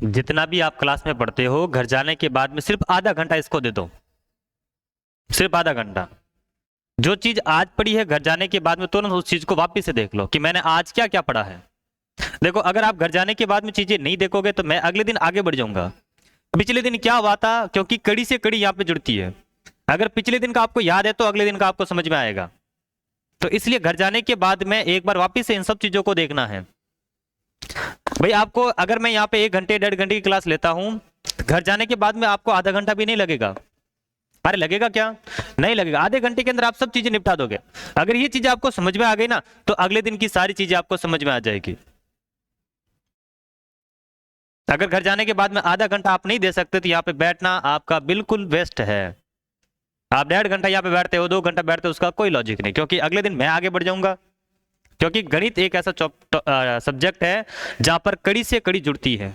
जितना भी आप क्लास में पढ़ते हो, घर जाने के बाद में सिर्फ आधा घंटा इसको दे दो, सिर्फ आधा घंटा। जो चीज आज पढ़ी है, घर जाने के बाद में तुरंत उस चीज को वापस से देख लो कि मैंने आज क्या क्या पढ़ा है। देखो, अगर आप घर जाने के बाद में चीजें नहीं देखोगे तो मैं अगले दिन आगे बढ़ जाऊंगा। पिछले दिन क्या हुआ था, क्योंकि कड़ी से कड़ी यहाँ पे जुड़ती है। अगर पिछले दिन का आपको याद है तो अगले दिन का आपको समझ में आएगा। तो इसलिए घर जाने के बाद में एक बार वापस से इन सब चीजों को देखना है। भाई आपको, अगर मैं यहाँ पे 1 घंटे 1.5 घंटे की क्लास लेता हूँ, घर जाने के बाद में आपको आधा घंटा भी नहीं लगेगा। अरे लगेगा क्या, नहीं लगेगा। आधे घंटे के अंदर आप सब चीजें निपटा दोगे। अगर ये चीजें आपको समझ में आ गई ना, तो अगले दिन की सारी चीजें आपको समझ में आ जाएगी। अगर घर जाने के बाद में आधा घंटा आप नहीं दे सकते तो यहाँ पे बैठना आपका बिल्कुल वेस्ट है। आप 1.5 घंटा यहाँ पे बैठते हो, 2 घंटा बैठते हो, उसका कोई लॉजिक नहीं, क्योंकि अगले दिन मैं आगे बढ़ जाऊंगा। क्योंकि गणित एक ऐसा सब्जेक्ट है जहां पर कड़ी से कड़ी जुड़ती है।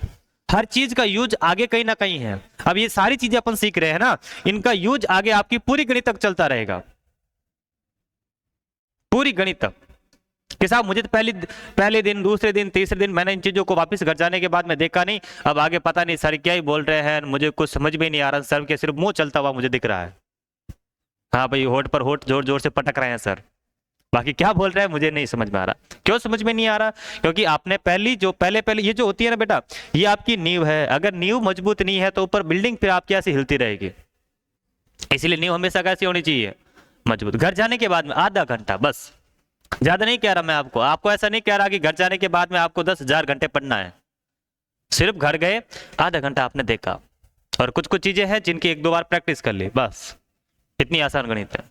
हर चीज का यूज आगे कहीं ना कहीं है। अब ये सारी चीजें अपन सीख रहे हैं ना, इनका यूज आगे आपकी पूरी गणित तक चलता रहेगा, पूरी गणित तक। कि साहब मुझे तो पहले दिन, दूसरे दिन, तीसरे दिन मैंने इन चीजों को वापस घर जाने के बाद में देखा नहीं, अब आगे पता नहीं सर क्या ही बोल रहे हैं, मुझे कुछ समझ में नहीं आ रहा। सर के सिर्फ मुंह चलता हुआ मुझे दिख रहा है। हाँ भाई, होठ पर होठ जोर जोर से पटक रहे हैं सर, बाकी क्या बोल रहा है मुझे नहीं समझ में आ रहा। क्यों समझ में नहीं आ रहा? क्योंकि आपने पहले ये जो होती है ना बेटा, ये आपकी नींव है। अगर नींव मजबूत नहीं है तो ऊपर बिल्डिंग फिर आपकी ऐसी हिलती रहेगी। इसलिए नींव हमेशा कैसी होनी चाहिए? मजबूत। घर जाने के बाद में आधा घंटा बस, ज्यादा नहीं कह रहा मैं आपको ऐसा नहीं कह रहा कि घर जाने के बाद में आपको 10,000 घंटे पढ़ना है। सिर्फ घर गए, आधा घंटा आपने देखा, और कुछ कुछ चीजें हैं जिनकी 1-2 बार प्रैक्टिस कर ली, बस। इतनी आसान गणित है,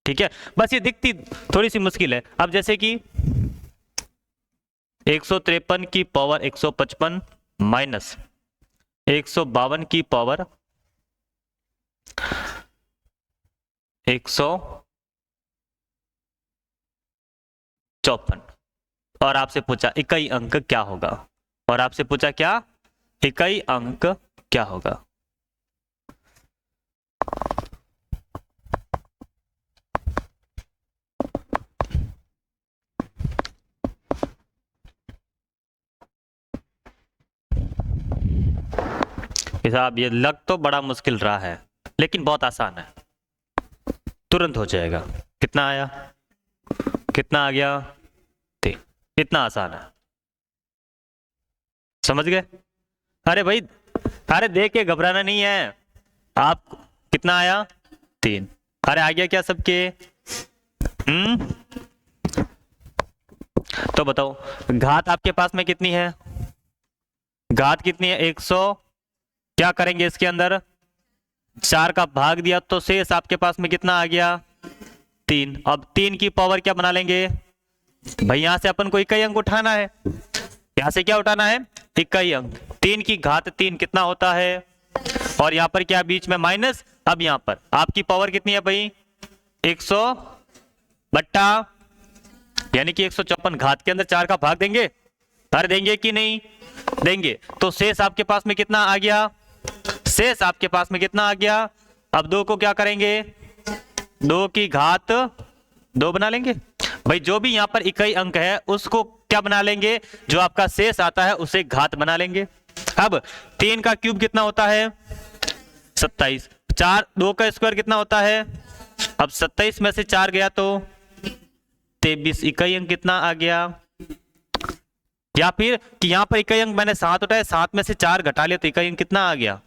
ठीक है। बस ये दिखती थोड़ी सी मुश्किल है। अब जैसे कि 153 की पावर 155 माइनस 152 की पावर 154, और आपसे पूछा इकाई अंक क्या होगा, और आपसे पूछा क्या, इकाई अंक क्या होगा। साहब ये लग तो बड़ा मुश्किल रहा है, लेकिन बहुत आसान है, तुरंत हो जाएगा। कितना आया, कितना आ गया? 3। इतना आसान है, समझ गए? अरे भाई, अरे देख के घबराना नहीं है। आप कितना आया? 3। अरे आ गया क्या सबके? तो बताओ घात आपके पास में कितनी है? घात कितनी है? 100। क्या करेंगे इसके अंदर? 4 का भाग दिया तो शेष आपके पास में कितना आ गया? 3। अब 3 की पावर क्या बना लेंगे भाई? यहां से अपन को इकाई अंक उठाना है। यहां से क्या उठाना है? इकाई अंक। 3 की घात 3 कितना होता है? और यहां पर क्या बीच में माइनस। अब यहां पर आपकी पावर कितनी है भाई? 100 बट्टा, यानी कि 154। घात के अंदर 4 का भाग देंगे? अरे देंगे कि नहीं देंगे? तो शेष आपके पास में कितना आ गया? शेष आपके पास में कितना आ गया? अब 2 को क्या करेंगे? 2 की घात 2 बना लेंगे। भाई जो भी यहां पर इकाई अंक है उसको क्या बना लेंगे? जो आपका शेष आता है उसे घात बना लेंगे। अब 3 का क्यूब कितना होता है? 27। 2 का स्क्वायर कितना होता है? अब 27 में से 4 गया तो 23। इकाई अंक कितना आ गया? या फिर कि यहां पर इकाई अंक मैंने 7 उठाया, 7 में से 4 घटा लिया तो इकाई अंक कितना आ गया?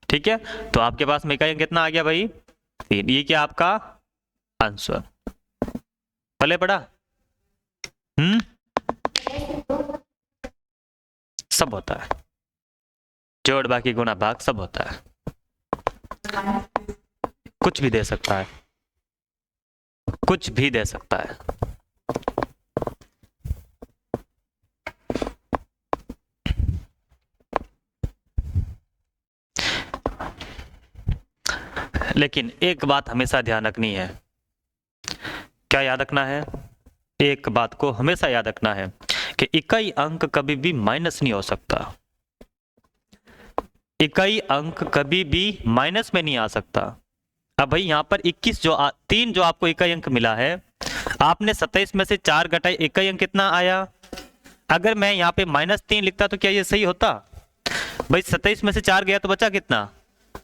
ठीक है, तो आपके पास में इकाई अंक कितना आ गया भाई? 3। ये क्या आपका आंसर? पहले पढ़ा? सब होता है, जोड़ बाकी गुना भाग सब होता है, कुछ भी दे सकता है, कुछ भी दे सकता है। लेकिन एक बात हमेशा ध्यान रखनी है। क्या याद रखना है? एक बात को हमेशा याद रखना है कि इकाई अंक कभी भी माइनस नहीं हो सकता। इकाई अंक कभी भी माइनस में नहीं आ सकता। अब भाई यहां पर 21 3 जो आपको इकाई अंक मिला है, आपने 27 में से 4 घटाई, इकाई अंक कितना आया? अगर मैं यहाँ पे -3 लिखता तो क्या ये सही होता भाई? 27 में से 4 गया तो बचा कितना?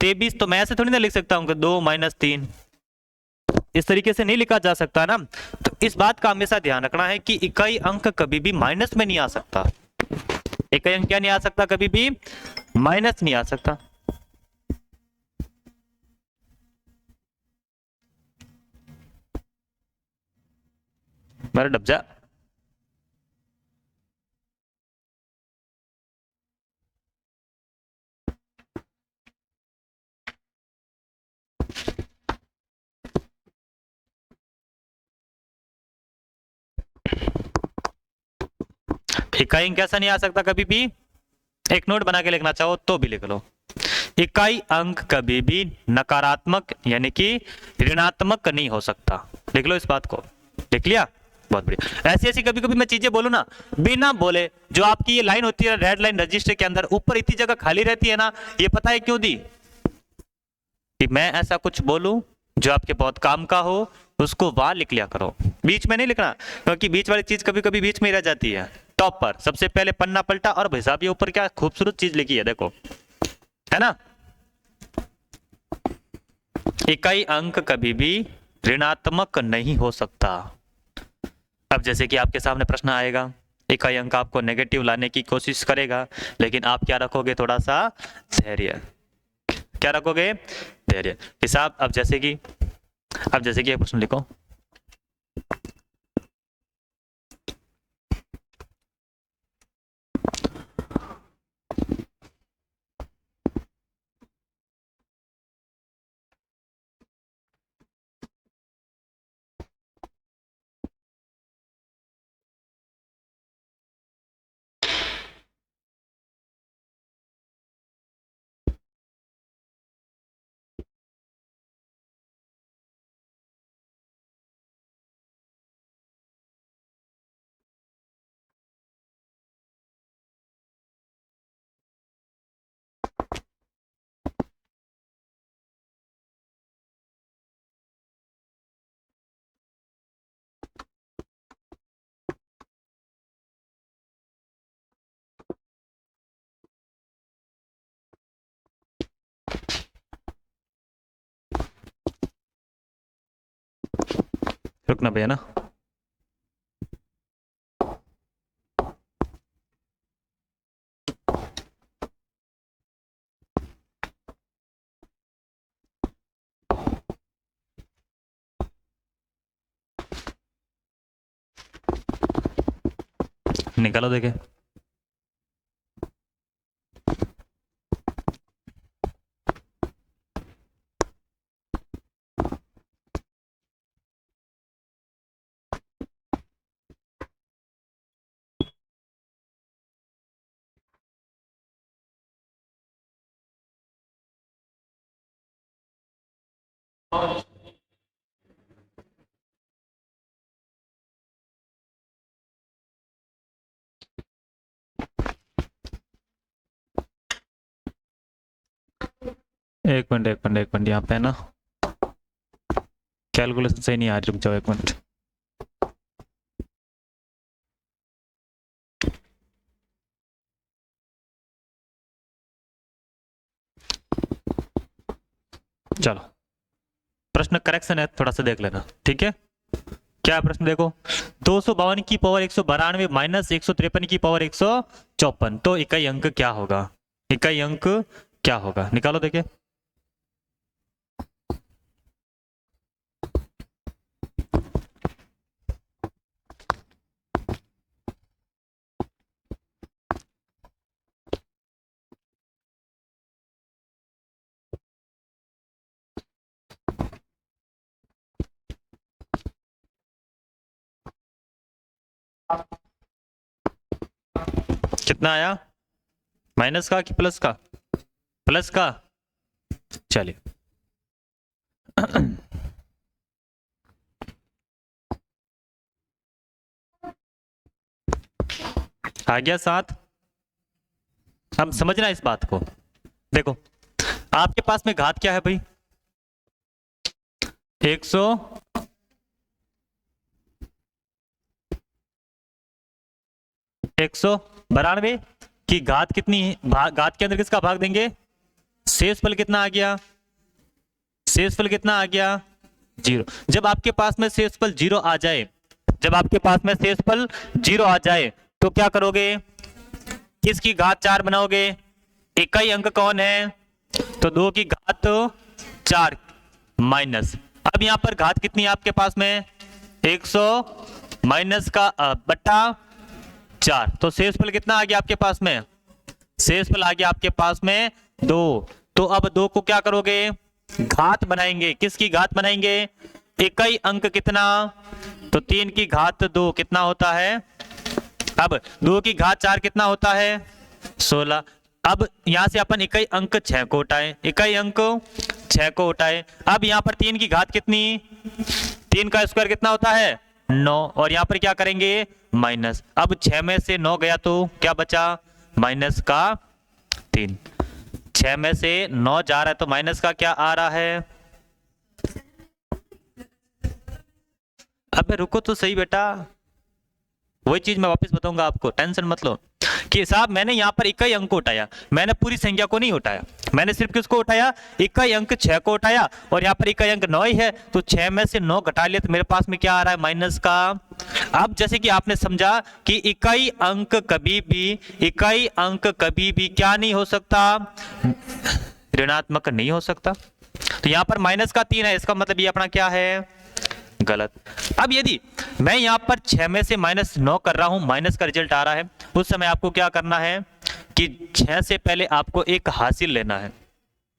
23। तो मैं ऐसे थोड़ी ना लिख सकता हूँ कि 2 - 3, इस तरीके से नहीं लिखा जा सकता ना। तो इस बात का हमेशा ध्यान रखना है कि इकाई अंक कभी भी माइनस में नहीं आ सकता। इकाई अंक क्या नहीं आ सकता? कभी भी माइनस नहीं आ सकता। मेरा डब्जा इकाई अंक कैसा नहीं आ सकता कभी भी? एक नोट बना के लिखना चाहो तो भी लिख लो। इकाई अंक कभी भी नकारात्मक यानी कि ऋणात्मक नहीं हो सकता। लिख लो इस बात को। लिख लिया? बहुत बढ़िया। ऐसी ऐसी कभी कभी मैं चीजें बोलूं ना बिना बोले, जो आपकी ये लाइन होती है रेड लाइन रजिस्टर के अंदर ऊपर इतनी जगह खाली रहती है ना, ये पता है क्यों दी? कि मैं ऐसा कुछ बोलूं जो आपके बहुत काम का हो, उसको वहां लिख लिया करो, बीच में नहीं लिखना, क्योंकि बीच वाली चीज कभी कभी बीच में ही रह जाती है। टॉप पर सबसे पहले पन्ना पलटा और भाई साहब ये ऊपर क्या खूबसूरत चीज लिखी है, देखो, है ना। इकाई अंक कभी भी ऋणात्मक नहीं हो सकता। अब जैसे कि आपके सामने प्रश्न आएगा, इकाई अंक आपको नेगेटिव लाने की कोशिश करेगा, लेकिन आप क्या रखोगे? थोड़ा सा धैर्य। क्या रखोगे? धैर्य। हिसाब अब जैसे कि एक प्रश्न लिखो। रुकना भैया ना। निकालो देखे। एक मिनट यहाँ पे है ना, कैलकुलेशन सही नहीं आ रही, रुक जाओ एक मिनट। चलो प्रश्न करेक्शन है, थोड़ा सा देख लेना, ठीक है। क्या है प्रश्न? देखो, 252 की पावर 192 माइनस 153 की पावर 154, तो इकाई अंक क्या होगा? इकाई अंक क्या होगा? निकालो देखे। कितना आया? माइनस का कि प्लस का? प्लस का। चलिए आ गया 7। हम समझना इस बात को। देखो आपके पास में घात क्या है भाई? 100, 192 की घात कितनी है, घात के अंदर किसका भाग देंगे, शेषफल कितना आ गया, शेषफल कितना आ गया 0। जब आपके पास में शेषफल 0 आ जाए, जब आपके पास में शेषफल 0 आ जाए तो क्या करोगे, किसकी घात 4 बनाओगे, इकाई अंक कौन है, तो 2 की घात 4 माइनस, अब यहां पर घात कितनी है आपके पास में 100 माइनस का बट्टा 4, तो शेषफल कितना आ गया आपके पास में, शेषफल आ गया आपके पास में 2। तो अब 2 को क्या करोगे, घात बनाएंगे, किसकी घात बनाएंगे, इकाई अंक कितना, तो 3 की घात 2 कितना होता है, अब 2 की घात 4 कितना होता है 16। अब यहां से अपन इकाई अंक 6 को उठाए, इकाई अंक 6 को उठाए, अब यहां पर 3 की घात कितनी, 3 का स्क्वायर कितना होता है 9, और यहां पर क्या करेंगे माइनस, अब 6 में से 9 गया तो क्या बचा माइनस का 3, 6 में से 9 जा रहा है तो माइनस का क्या आ रहा है, अबे रुको तो सही बेटा, वही चीज मैं वापस बताऊंगा आपको, टेंशन मत लो। कि साहब मैंने यहाँ पर इकाई अंक को उठाया, मैंने पूरी संख्या को नहीं उठाया, मैंने सिर्फ किसको उठाया, इकाई अंक 6 को उठाया, और यहाँ पर इकाई अंक 9 ही है, तो 6 में से 9 घटा लिया तो मेरे पास में क्या आ रहा है माइनस का। अब जैसे कि आपने समझा कि इकाई अंक कभी भी, इकाई अंक कभी भी क्या नहीं हो सकता, ऋणात्मक नहीं हो सकता, तो यहाँ पर माइनस का 3 है, इसका मतलब ये अपना क्या है गलत। अब यदि मैं यहां पर 6 में से -9 कर रहा हूं, माइनस का रिजल्ट आ रहा है, उस समय आपको क्या करना है कि 6 से पहले आपको एक हासिल लेना है,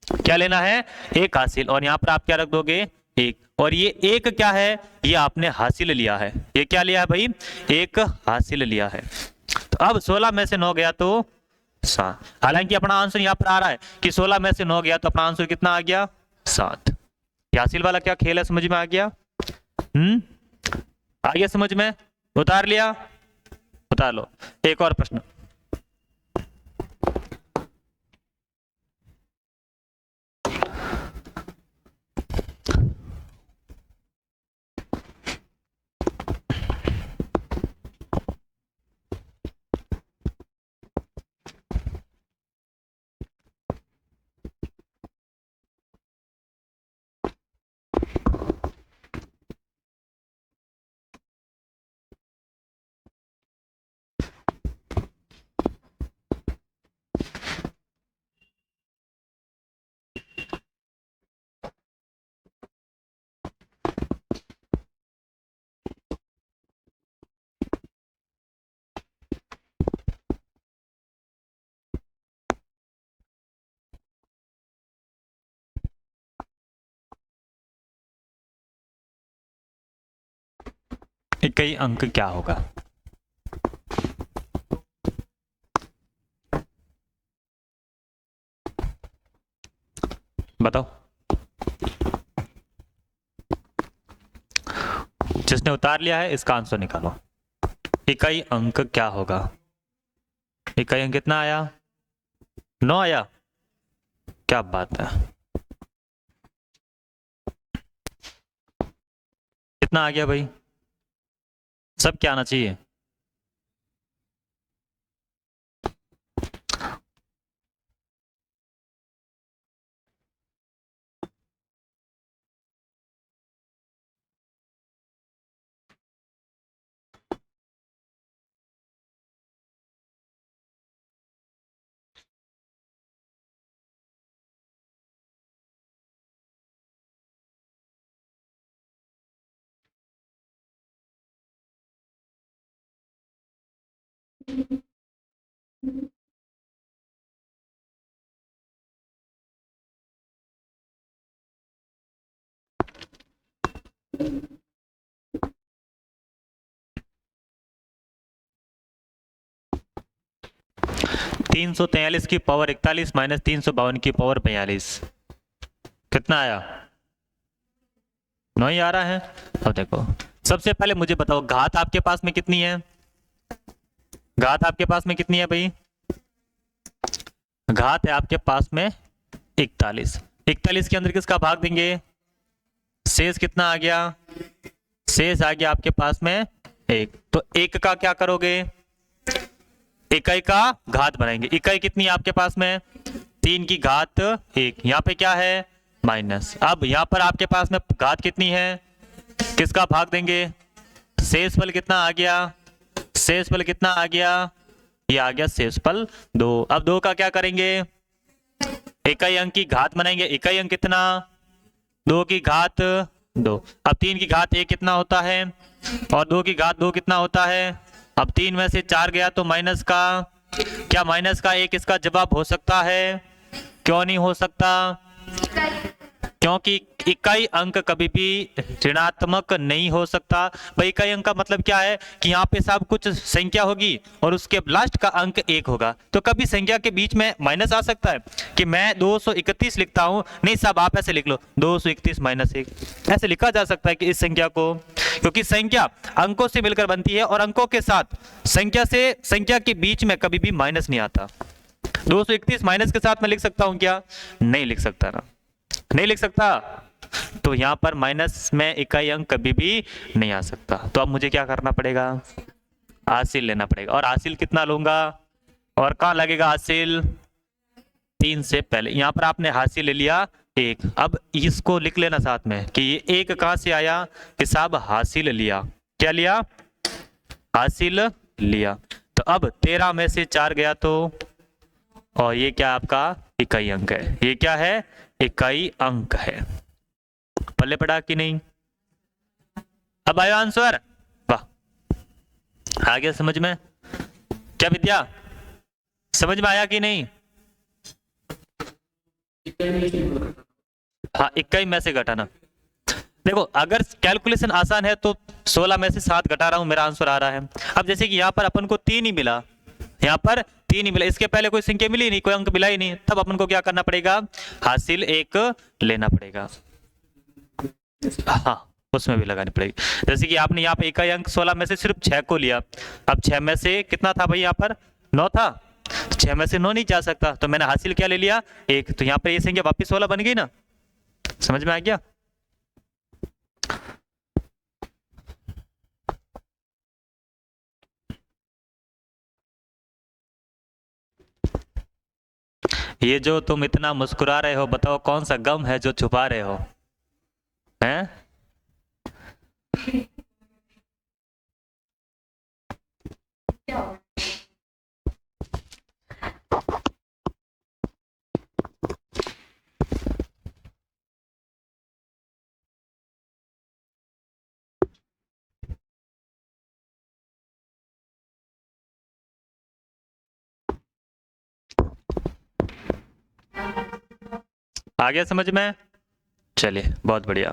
क्या लेना है एक हासिल, और यहां पर आप क्या रख दोगे 1, और ये 1 क्या है, ये आपने हासिल लिया है, ये क्या लिया है भाई एक हासिल लिया है। तो अब 16 में से 9 गया तो 7, हालांकि अपना आंसर यहां पर आ रहा है कि 16 में से 9 गया तो अपना आंसर कितना आ गया 7। ये हासिल वाला क्या खेल है, समझ में आ गया, आ गया समझ में, उतार लिया, उतार लो। एक और प्रश्न, इकाई अंक क्या होगा, बताओ, जिसने उतार लिया है इसका आंसर निकालो। इकाई अंक क्या होगा, इकाई अंक कितना आया 9 आया, क्या बात है, कितना आ गया भाई, सब क्या आना चाहिए, हम्म। 343 की पावर 41 माइनस 352 की पावर 42 कितना आया 9 ही आ रहा है। अब देखो सबसे पहले मुझे बताओ घात आपके पास में कितनी है, घात आपके पास में कितनी है भाई, घात है आपके पास में 41, 41 के अंदर किसका भाग देंगे, शेष कितना आ गया, शेष आ गया आपके पास में 1, तो 1 का क्या करोगे इकाई का घात बनाएंगे। इकाई कितनी है आपके पास में? 3 की घात 1। यहाँ पे क्या है? माइनस। अब यहाँ पर आपके पास में घात कितनी है? किसका भाग देंगे? शेषफल कितना आ गया? शेषफल कितना आ गया? ये आ गया शेषफल 2। अब 2 का क्या करेंगे? इकाई अंक की घात बनाएंगे। इकाई अंक कितना? 2 की घात 2। अब 3 की घात 1 कितना होता है? और 2 की घात 2 कितना होता है? अब 3 में से 4 गया तो माइनस का, क्या माइनस का 1 इसका जवाब हो सकता है? क्यों नहीं हो सकता? क्योंकि इकाई अंक कभी भी ऋणात्मक नहीं हो सकता। भाई इकाई अंक का मतलब क्या है कि यहाँ पे सब कुछ संख्या होगी और उसके लास्ट का अंक 1 होगा, तो कभी संख्या के बीच में माइनस आ सकता है कि मैं 231 लिखता हूँ, नहीं साहब आप ऐसे लिख लो 231 माइनस 1, ऐसे लिखा जा सकता है कि इस संख्या को, क्योंकि संख्या अंकों से मिलकर बनती है और अंकों के साथ संख्या के बीच में कभी भी माइनस नहीं आता। 231 माइनस के साथ मैं लिख सकता हूं क्या? नहीं लिख सकता ना, नहीं लिख सकता। तो यहां पर माइनस में इकाई अंक कभी भी नहीं आ सकता। तो अब मुझे क्या करना पड़ेगा? हासिल लेना पड़ेगा। और हासिल कितना लूंगा और कहां लगेगा हासिल? 3 से पहले। यहां पर आपने हासिल ले लिया 1। अब इसको लिख लेना साथ में कि ये 1 कहां से आया कि साहब हासिल लिया। क्या लिया? हासिल लिया। तो अब 13 में से 4 गया तो, और ये क्या आपका इकाई अंक है। ये क्या है? इकाई अंक है। पल्ले पड़ा कि नहीं? अब आयो आंसर? वाह, आ गया समझ में? क्या विद्या समझ में आया कि नहीं? हाँ, इकाई में से घटाना। देखो अगर कैलकुलेशन आसान है तो 16 में से 7 घटा रहा हूं, मेरा आंसर आ रहा है। अब जैसे कि यहाँ पर अपन को 3 ही मिला, यहाँ पर 3 ही मिला, इसके पहले कोई संख्या मिली नहीं, कोई अंक मिला ही नहीं, तब अपन को क्या करना पड़ेगा? हासिल 1 लेना पड़ेगा। हाँ, उसमें भी लगानी पड़ेगी। जैसे कि आपने यहाँ पे इकाई अंक 16 में से सिर्फ 6 को लिया। अब 6 में से कितना था भाई? यहाँ पर 9 था, 6 में से 9 नहीं जा सकता, तो मैंने हासिल क्या ले लिया? 1। तो यहाँ पर ये संख्या वापिस 16 बन गई ना? समझ में आ गया? ये जो तुम इतना मुस्कुरा रहे हो, बताओ कौन सा गम है जो छुपा रहे हो? हैं? आ गया समझ में? चलिए बहुत बढ़िया।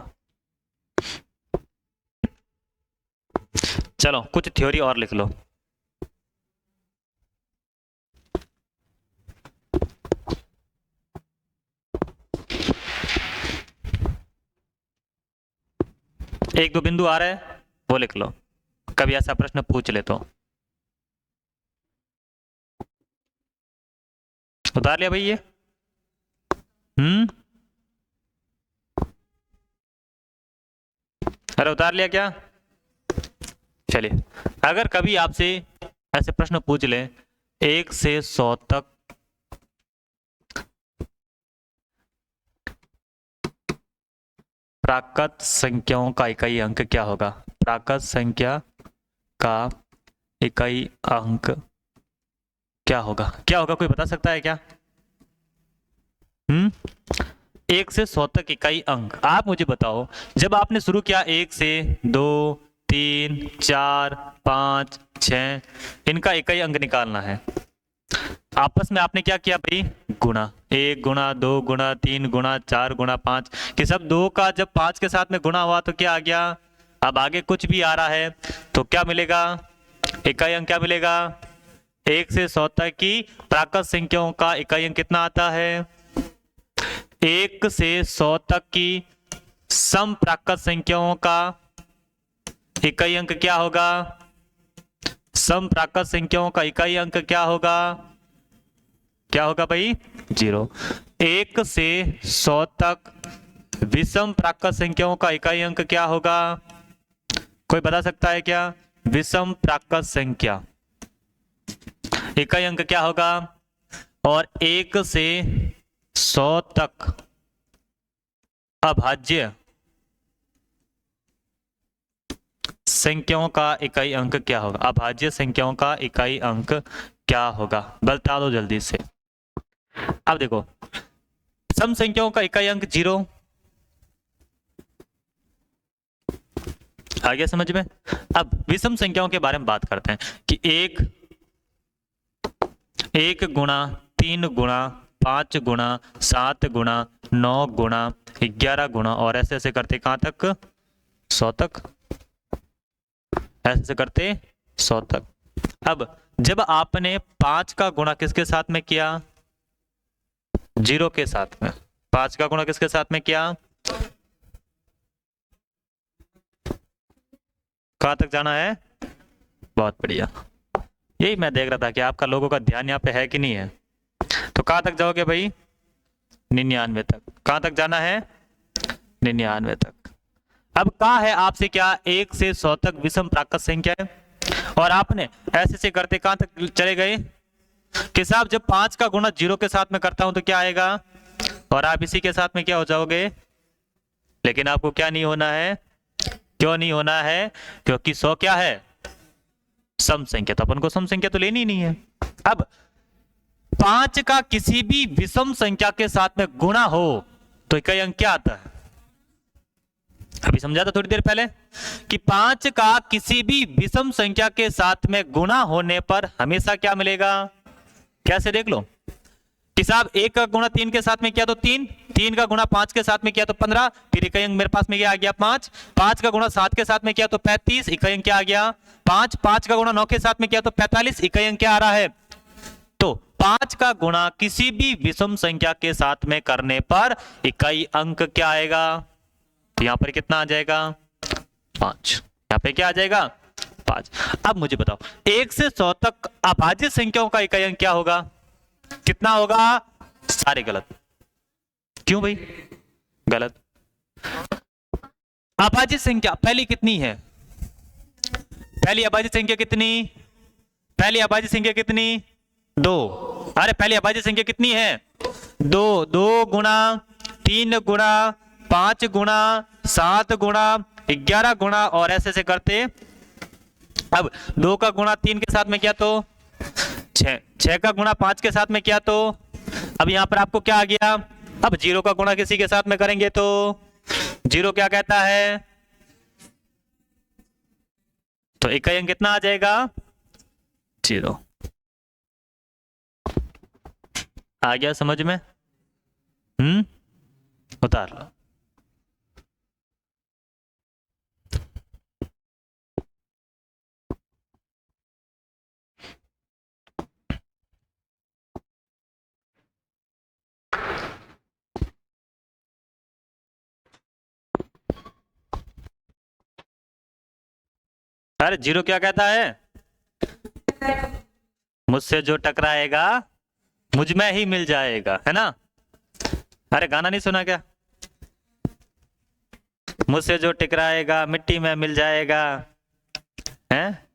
चलो कुछ थ्योरी और लिख लो। एक दो बिंदु आ रहा है वो लिख लो, कभी ऐसा प्रश्न पूछ ले तो। उतार लिया भाई ये? अरे उतार लिया क्या? चलिए, अगर कभी आपसे ऐसे प्रश्न पूछ ले 1 से 100 तक प्राकृत संख्याओं का इकाई अंक क्या होगा? प्राकृत संख्या का इकाई अंक क्या होगा? क्या होगा, कोई बता सकता है क्या? 1 से 100 तक इकाई अंक आप मुझे बताओ। जब आपने शुरू किया 1 से 2, 3, 4, 5, 6, इनका इकाई अंक निकालना है। आपस में आपने क्या किया भाई? गुणा। 1 गुणा 2 गुणा 3 गुणा 4 गुणा 5, कि सब 2 का जब 5 के साथ में गुणा हुआ तो क्या आ गया? अब आगे कुछ भी आ रहा है तो क्या मिलेगा? इकाई अंक क्या मिलेगा? 1 से 100 तक की प्राकृत संख्याओं का इकाई अंक कितना आता है? 1 से 100 तक की सम प्राकृत संख्याओं का इकाई अंक क्या होगा? सम प्राकृत संख्याओं का इकाई अंक क्या होगा? क्या होगा भाई? 0। 1 से 100 तक विषम प्राकृत संख्याओं का इकाई अंक क्या होगा? कोई बता सकता है क्या? विषम प्राकृत संख्या इकाई अंक क्या होगा? और 1 से 100 तक अभाज्य संख्याओं का इकाई अंक क्या होगा? अभाज्य संख्याओं का इकाई अंक क्या होगा? बता दो जल्दी से। अब देखो, सम संख्याओं का इकाई अंक 0। आ गया समझ में? अब विषम संख्याओं के बारे में बात करते हैं कि 1 गुणा 3 गुणा 5 गुणा 7 गुणा 9 गुणा 11 गुणा और ऐसे ऐसे करते कहां तक? 100 तक। ऐसे करते 100 तक। अब जब आपने 5 का गुणा किसके साथ में किया? 0 के साथ में। 5 का गुणा किसके साथ में किया? कहां तक जाना है? बहुत बढ़िया। यही मैं देख रहा था कि आपका लोगों का ध्यान यहाँ पे है कि नहीं है। तो कहां तक जाओगे भाई? 99 तक। कहां तक जाना है? 99 तक। अब कहा है आपसे क्या? 1 से 100 तक विषम प्राकृत संख्या है और आपने ऐसे से करते कहां तक चले गए कि साहब जब 5 का गुणा 0 के साथ में करता हूं तो क्या आएगा? और आप इसी के साथ में क्या हो जाओगे? लेकिन आपको क्या नहीं होना है? क्यों नहीं होना है? क्योंकि 100 क्या है? सम संख्या। तो अपन को सम संख्या तो लेनी नहीं है। अब 5 का किसी भी विषम संख्या के साथ में गुणा हो तो इकाई अंक क्या आता है? अभी समझा था थोड़ी देर पहले कि 5 का किसी भी विषम संख्या के साथ में गुणा होने पर हमेशा क्या मिलेगा? कैसे देख लो कि साहब 1 का गुणा 3 के साथ में किया तो 3, 3 का गुणा 5 के साथ में किया तो 15, फिर इकाई अंक मेरे पास में क्या आ गया? 5, 5 का गुणा 7 के साथ में किया तो 35, इकाई अंक क्या आ गया? 5, 5 का गुणा 9 के साथ में किया तो 45, इकाई अंक क्या आ रहा है? तो 5 का गुणा किसी भी विषम संख्या के साथ में करने पर इकाई अंक क्या आएगा? तो यहां पर कितना आ जाएगा? 5। यहां पे क्या आ जाएगा? 5। अब मुझे बताओ 1 से 100 तक अभाज्य संख्याओं का इकाई अंक क्या होगा? कितना होगा? सारे गलत। क्यों भाई गलत? अभाज्य संख्या पहली कितनी है? पहली अभाज्य संख्या कितनी? पहली अभाज्य संख्या कितनी? 2। अरे पहली अभाज्य संख्या कितनी है? 2। 2 गुणा 3 गुणा 5 गुणा 7 गुणा 11 गुणा और ऐसे ऐसे करते। अब 2 का गुणा 3 के साथ में किया तो 6, 6 का गुणा 5 के साथ में किया तो अब यहां पर आपको क्या आ गया? अब 0 का गुणा किसी के साथ में करेंगे तो 0 क्या कहता है? तो इकाई अंक कितना आ जाएगा? 0। आ गया समझ में? उतार लो। अरे 0 क्या कहता है? मुझसे जो टकराएगा मुझ में ही मिल जाएगा, है ना? अरे गाना नहीं सुना क्या? मुझसे जो टकराएगा मिट्टी में मिल जाएगा, हैं?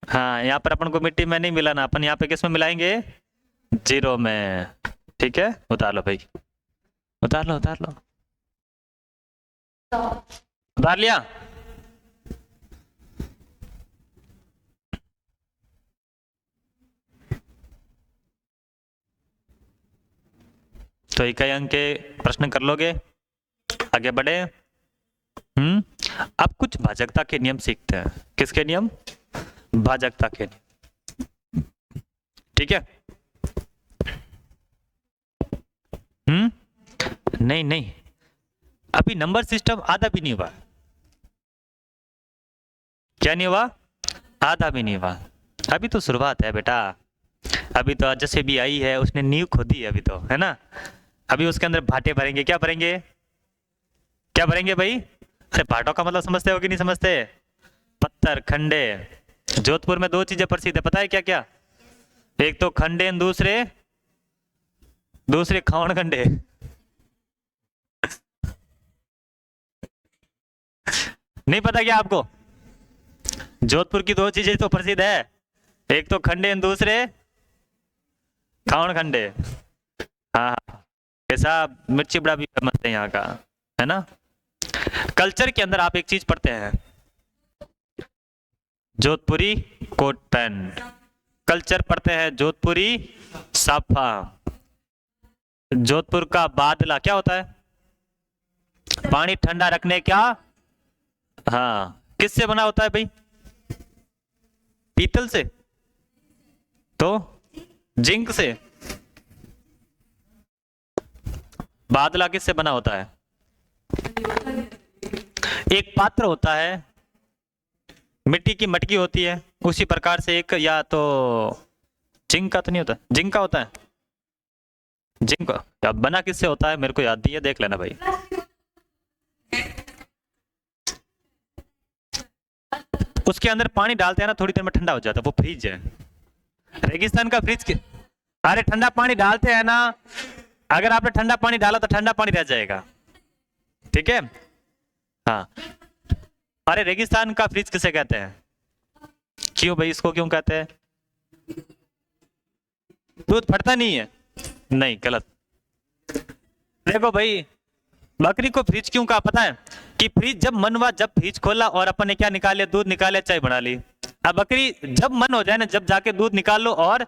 हाँ, यहाँ पर अपन को मिट्टी में नहीं मिला ना, अपन यहाँ पे किस में मिलाएंगे? 0 में। ठीक है, उतार लो भाई, उतार लो उतार लो। उतार लिया? तो इकाई अंक के प्रश्न कर लोगे? आगे बढ़े। अब कुछ भाजकता के नियम सीखते हैं। किसके नियम? भाजकता के नियम। ठीक है। नहीं नहीं, अभी नंबर सिस्टम आधा भी नहीं हुआ। क्या नहीं हुआ? आधा भी नहीं हुआ। अभी तो शुरुआत है बेटा। अभी तो जैसे भी आई है उसने नींव खोदी है अभी तो, है ना? अभी उसके अंदर भाटे भरेंगे। क्या भरेंगे? क्या भरेंगे भाई? अरे भाटों का मतलब समझते हो कि नहीं समझते? पत्थर, खंडे। जोधपुर में 2 चीजें प्रसिद्ध है, पता है क्या क्या? एक तो खंडेन, दूसरे खावन खंडे। नहीं पता क्या आपको? जोधपुर की 2 चीजें तो प्रसिद्ध है, एक तो खंडे दूसरे खाउन खंडे। हाँ हाँ, कैसा मिर्ची बड़ा भी फेमस है यहाँ का, है ना। कल्चर के अंदर आप एक चीज पढ़ते हैं, जोधपुरी कोट पैंट। कल्चर पढ़ते हैं जोधपुरी साफा। जोधपुर का बादला क्या होता है? पानी ठंडा रखने क्या? हाँ, किससे बना होता है भाई? पीतल से? तो जिंक से। बादला किससे बना होता है? एक पात्र होता है, मिट्टी की मटकी होती है, उसी प्रकार से एक, या तो जिंक का तो नहीं होता, जिंक का होता है। जिंक का बना किससे होता है? मेरे को याद नहीं है, देख लेना भाई। उसके अंदर पानी डालते हैं ना, थोड़ी देर में ठंडा हो जाता है, वो फ्रिज है। रेगिस्तान का फ्रिज के, अरे ठंडा पानी डालते हैं ना, अगर आपने ठंडा पानी डाला तो ठंडा पानी रह जाएगा, ठीक है। हाँ, अरे रेगिस्तान का फ्रिज किसे कहते हैं? क्यों भाई, इसको क्यों कहते हैं? दूध फटता नहीं है? नहीं, गलत। देखो भाई, बकरी को फ्रिज क्यों कहा पता है? कि फ्रिज जब मन हुआ, जब फ्रिज खोला और अपन ने क्या निकाले? दूध निकाले, चाय बना ली। अब बकरी जब मन हो जाए ना, जब जाके दूध निकाल लो, और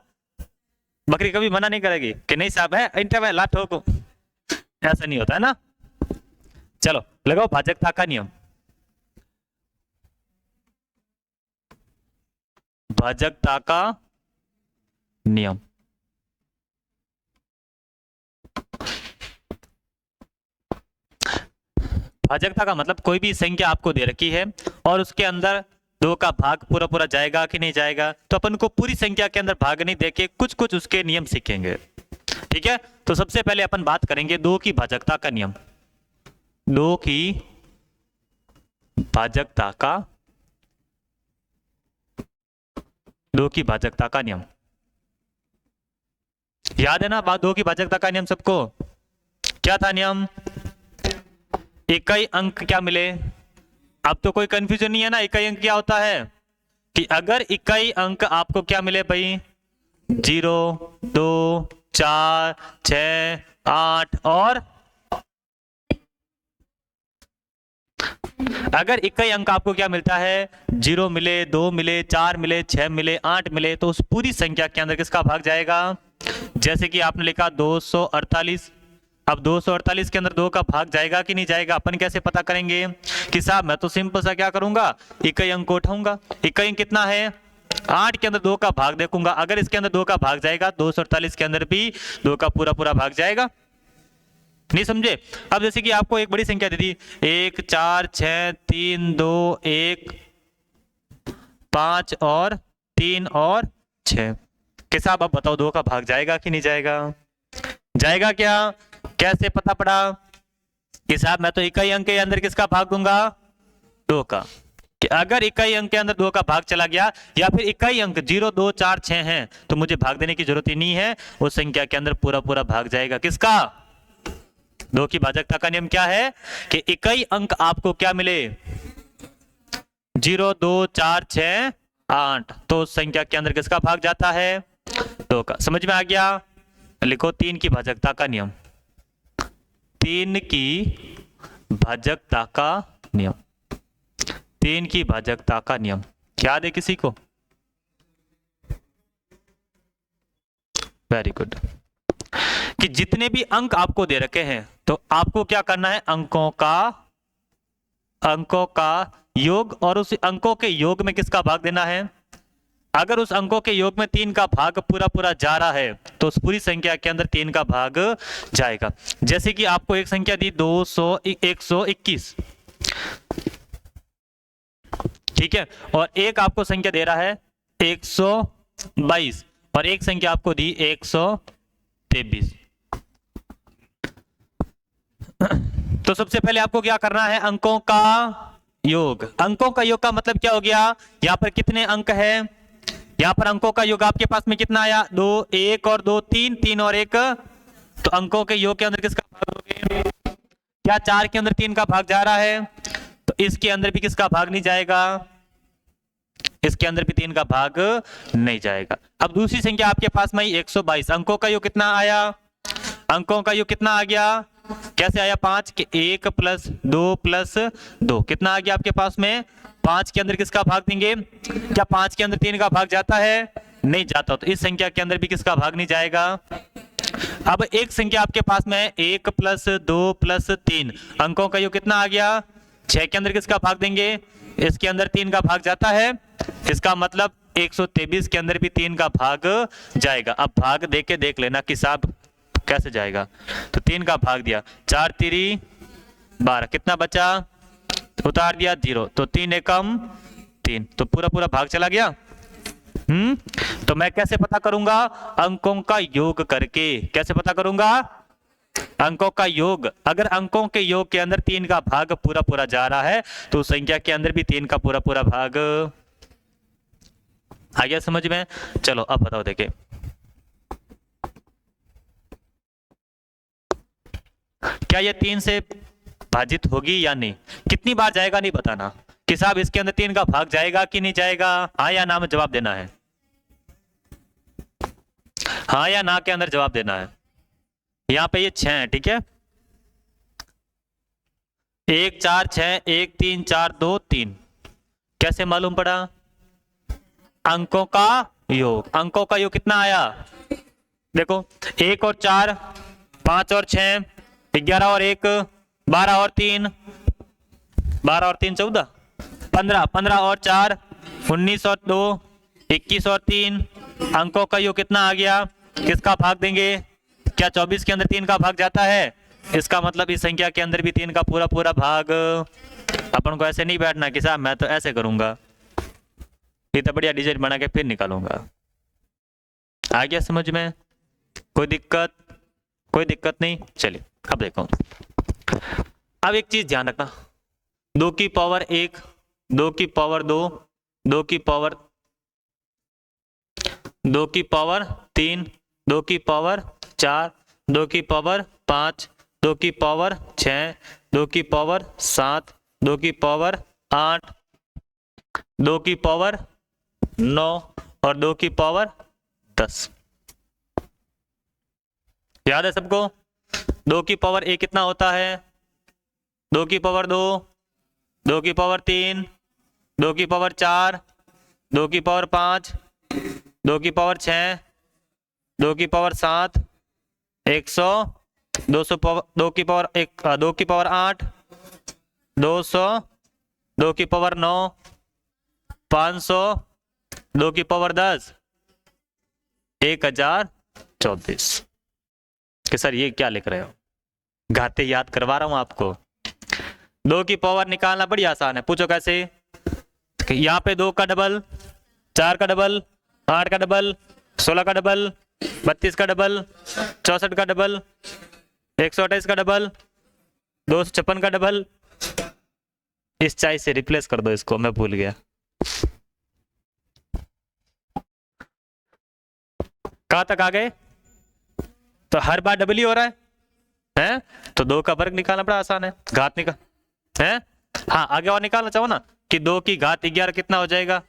बकरी कभी मना नहीं करेगी कि नहीं साहब है इंटर ला ठोको, ऐसा नहीं होता है ना। चलो लगाओ भाजकता का नियम। भाजकता का नियम, भाजकता का मतलब कोई भी संख्या आपको दे रखी है और उसके अंदर दो का भाग पूरा पूरा जाएगा कि नहीं जाएगा, तो अपन को पूरी संख्या के अंदर भाग नहीं देके कुछ कुछ उसके नियम सीखेंगे, ठीक है। तो सबसे पहले अपन बात करेंगे दो की भाजकता का नियम। दो की भाजकता का, दो की भाजकता का नियम याद है ना? बात दो की भाजकता का नियम सबको क्या था नियम? इकाई अंक क्या मिले? अब तो कोई कंफ्यूजन नहीं है ना, इकाई अंक क्या होता है? कि अगर इकाई अंक आपको क्या मिले भाई? 0, 2, 4, 6, 8 और अगर इकाई अंक आपको क्या मिलता है? 0 मिले, 2 मिले, 4 मिले, 6 मिले, 8 मिले, तो उस पूरी संख्या के अंदर किसका भाग जाएगा? जैसे कि आपने लिखा 248, अब 248 के अंदर 2 का भाग जाएगा कि नहीं जाएगा? अपन कैसे पता करेंगे? कि साहब मैं तो सिंपल सा क्या करूंगा, इकाई अंक को उठाऊंगा। इकाई अंक कितना है? 8 के अंदर 2 का भाग देखूंगा, अगर इसके अंदर 2 का भाग जाएगा, 248 के अंदर भी 2 का पूरा पूरा भाग जाएगा। नहीं समझे? अब जैसे कि आपको एक बड़ी संख्या दे दी, 1, 4, 6, 3, 2, 1, 5 और 3 और 6 के साहब अब बताओ 2 का भाग जाएगा कि नहीं जाएगा? जाएगा क्या? कैसे पता पड़ा? कि साहब मैं तो इकाई अंक के अंदर किसका भाग दूंगा? 2 का। कि अगर इकाई अंक के अंदर 2 का भाग चला गया, या फिर इकाई अंक 0, 2, 4, 6 हैं, तो मुझे भाग देने की जरूरत ही नहीं है, उस संख्या के अंदर पूरा पूरा भाग जाएगा। किसका? 2 की भाजकता का नियम क्या है? कि इकाई अंक आपको क्या मिले? 0, 2, 4, 6, 8, तो उस संख्या के अंदर किसका भाग जाता है? 2 का। समझ में आ गया? लिखो 3 की भाजकता का नियम। 3 की भाजकता का नियम। 3 की भाजकता का नियम याद है किसी को? Very good. कि जितने भी अंक आपको दे रखे हैं, तो आपको क्या करना है? अंकों का योग, और उस अंकों के योग में किसका भाग देना है? अगर उस अंकों के योग में 3 का भाग पूरा पूरा जा रहा है, तो उस पूरी संख्या के अंदर 3 का भाग जाएगा। जैसे कि आपको एक संख्या दी 121, ठीक है, और एक आपको संख्या दे रहा है 122, और एक संख्या आपको दी 123। तो सबसे पहले आपको क्या करना है? अंकों का योग। अंकों का योग का मतलब क्या हो गया? यहां पर कितने अंक है? यहां पर अंकों का योग आपके पास में कितना आया? 2, 1 और 2, 3, 3 और 1, तो अंकों के योग के अंदर किसका भाग हो गया? क्या 4 के अंदर 3 का भाग जा रहा है? तो इसके अंदर भी किसका भाग नहीं जाएगा? इसके अंदर भी 3 का भाग नहीं जाएगा। अब दूसरी संख्या आपके पास में 122, अंकों का योग कितना आया? अंकों का योग कितना आ गया? कैसे आया? 5 के 1 प्लस 2 प्लस 2 कितना आ गया आपके पास में? 5 के अंदर किसका भाग देंगे? क्या 5 के अंदर 3 का भाग जाता है? नहीं जाता। तो इस संख्या के अंदर भी किसका भाग नहीं जाएगा? अब एक संख्या आपके पास में 1 प्लस 2 प्लस 3, अंकों का योग कितना आ गया? 6 के अंदर किसका भाग देंगे? इसके अंदर 3 का भाग जाता है, इसका मतलब 123 के अंदर भी 3 का भाग जाएगा। अब भाग दे के देख लेना कि साहब कैसे जाएगा। तो 3 का भाग दिया, 4 तिरी 12, कितना बचा? उतार दिया 0, तो 3 एकम 3, तो पूरा पूरा भाग चला गया। तो मैं कैसे पता करूंगा? अंकों का योग करके। कैसे पता करूंगा? अंकों का योग। अगर अंकों के योग के अंदर 3 का भाग पूरा पूरा जा रहा है तो उस संख्या के अंदर भी 3 का पूरा पूरा भाग आ गया समझ में? चलो अब बताओ, देखे क्या ये 3 से भाजित होगी या नहीं? कितनी बार जाएगा नहीं बताना कि साहब इसके अंदर 3 का भाग जाएगा कि नहीं जाएगा। हाँ या ना में जवाब देना है, हाँ या ना के अंदर जवाब देना है। यहां पे ये 6 है, ठीक है, 1 4 6 1 3 4 2 3, कैसे मालूम पड़ा? अंकों का योग। अंकों का योग कितना आया? देखो 1 और 4, 5 और 6, 11 और 1, 12 और 3, 12 और 3 14, 15, 15 और 4 19 और 2 21 और 3, अंकों का योग कितना आ गया? किसका भाग देंगे? क्या 24 के अंदर 3 का भाग जाता है? इसका मतलब इस संख्या के अंदर भी 3 का पूरा पूरा भाग। अपन को ऐसे नहीं बैठना कि साहब मैं तो ऐसे करूंगा, इतना बढ़िया डिजाइन बना के फिर निकालूंगा। आ गया समझ में? कोई दिक्कत? कोई दिक्कत नहीं। चलिए अब देखो, अब एक चीज ध्यान रखना, 2 की पावर 1, 2 की पावर 2, 2 की पावर 3, 2 की पावर 4, 2 की पावर 5, 2 की पावर 6, 2 की पावर 7, 2 की पावर 8, 2 की पावर 9 और 2 की पावर 10। याद है सबको? 2 की पावर 1 कितना होता है? 2 की पावर 2, 2 की पावर 3, 2 की पावर 4, 2 की पावर 5, 2 की पावर 6, 2 की पावर 7, 100, 200 पावर 2 की पावर 1, 2 की पावर 8, 200, 2 की पावर 9, 500, 2 की पावर 10, 1024। कि सर ये क्या लिख रहे हो? घाते याद करवा रहा हूं आपको। 2 की पावर निकालना बड़ी आसान है, पूछो कैसे? यहाँ पे 2 का डबल, 4 का डबल, 8 का डबल, 16 का डबल, 32 का डबल, 64 का डबल, 128 का डबल, 256 का डबल। इस चाय से रिप्लेस कर दो इसको, मैं भूल गया। कहां तक आ गए? तो हर बार डबल ही हो रहा है? तो 2 का वर्ग निकालना बड़ा आसान है, घात निकाल है। हाँ आगे और निकालना चाहो ना कि 2 की घात 11 कितना हो जाएगा?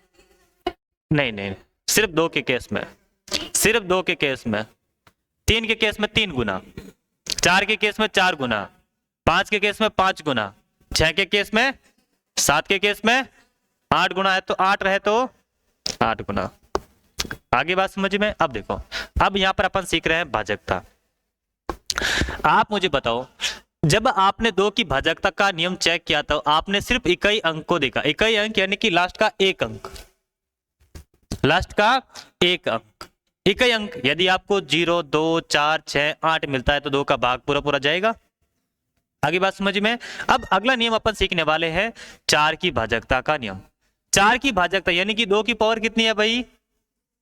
नहीं नहीं, सिर्फ 2 के केस में, सिर्फ 2 के केस में। 3 के केस में 3 गुना, 4 के केस में 4 गुना, 5 के केस में 5 गुना, 6 के केस में, 7 के केस में 8 गुना है, तो 8 रहे तो 8 गुना। आगे बात समझ में? अब देखो, अब यहां पर अपन सीख रहे हैं भाजकता। आप मुझे बताओ, जब आपने 2 की भाजकता का नियम चेक किया तो आपने सिर्फ इकाई अंक को देखा। इकाई अंक यानी कि लास्ट का एक अंक, लास्ट का एक अंक, इकाई अंक। यदि आपको 0, 2, 4, 6, 8 मिलता है तो 2 का भाग पूरा पूरा जाएगा। आगे बात समझ में? अब अगला नियम अपन सीखने वाले हैं 4 की भाजकता का नियम। 4 की भाजकता यानी कि 2 की पावर कितनी है भाई?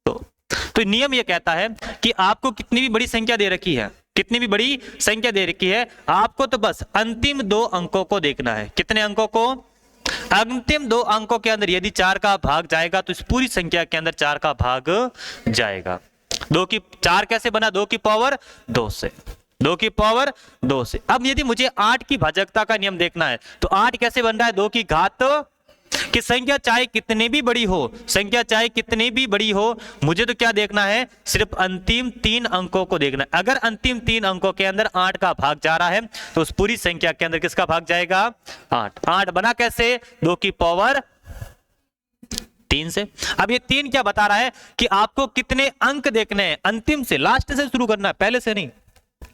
तो नियम यह कहता है कि आपको कितनी भी बड़ी संख्या दे रखी है, कितनी भी बड़ी संख्या दे रखी है, आपको तो बस अंतिम 2 अंकों को देखना है। कितने अंकों को? अंतिम 2 अंकों के अंदर यदि 4 का भाग जाएगा तो इस पूरी संख्या के अंदर 4 का भाग जाएगा। 4 कैसे बना? 2 की पावर 2 से, 2 की पावर 2 से। अब यदि मुझे 8 की भाजकता का नियम देखना है तो 8 कैसे बन रहा है? 2 की घात कि संख्या चाहे कितनी भी बड़ी हो, संख्या चाहे कितनी भी बड़ी हो, मुझे तो क्या देखना है, सिर्फ अंतिम 3 अंकों को देखना है। अगर अंतिम 3 अंकों के अंदर 8 का भाग जा रहा है तो उस पूरी संख्या के अंदर किसका भाग जाएगा, 8। 8 बना कैसे, 2 की पावर 3 से। अब ये 3 क्या बता रहा है कि आपको कितने अंक देखने हैं, अंतिम से, लास्ट से शुरू करना है, पहले से नहीं,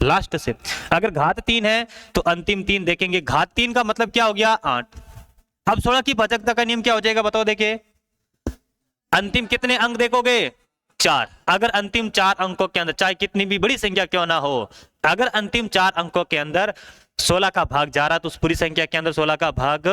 लास्ट से। अगर घात 3 है तो अंतिम 3 देखेंगे। घात 3 का मतलब क्या हो गया, 8। अब 16 की भाजकता का नियम क्या हो जाएगा, बताओ। देखिए अंतिम कितने अंक देखोगे, 4। अगर अंतिम 4 अंकों के अंदर चाहे कितनी भी बड़ी संख्या क्यों ना हो, अगर अंतिम 4 अंकों के अंदर 16 का भाग जा रहा है तो उस पूरी संख्या के अंदर 16 का भाग,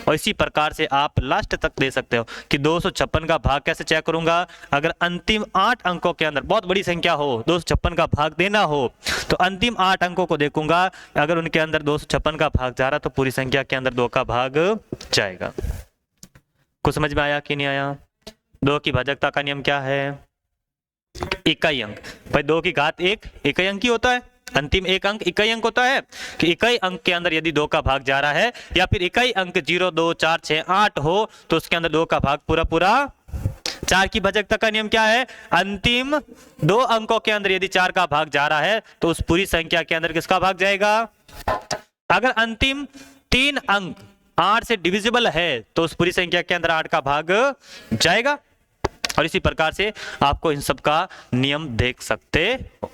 और इसी प्रकार से आप लास्ट तक दे सकते हो कि 256 का भाग कैसे चेक करूंगा। अगर अंतिम 8 अंकों के अंदर बहुत बड़ी संख्या हो, 256 का भाग देना हो, तो अंतिम 8 अंकों को देखूंगा, अगर उनके अंदर 256 का भाग जा रहा तो पूरी संख्या के अंदर 2 का भाग जाएगा। कुछ समझ में आया कि नहीं आया। 2 की भाजकता का नियम क्या है, इकाई अंक। भाई 2 की घात 1 इकाई अंक ही होता है, अंतिम 1 अंक इकाई अंक होता है कि इकाई अंक के अंदर यदि 2 का भाग जा रहा है, या फिर इकाई अंक 0 2 4 6 8 हो तो उसके अंदर 2 का भाग पूरा पूरा। 4 की भाजकता का नियम क्या है, अंतिम 2 अंकों के अंदर यदि 4 का भाग जा रहा है तो उस पूरी संख्या के अंदर किसका भाग जाएगा। अगर अंतिम 3 अंक 8 से डिविजिबल है तो उस पूरी संख्या के अंदर 8 का भाग जाएगा। और इसी प्रकार से आपको इन सब का नियम देख सकते हो।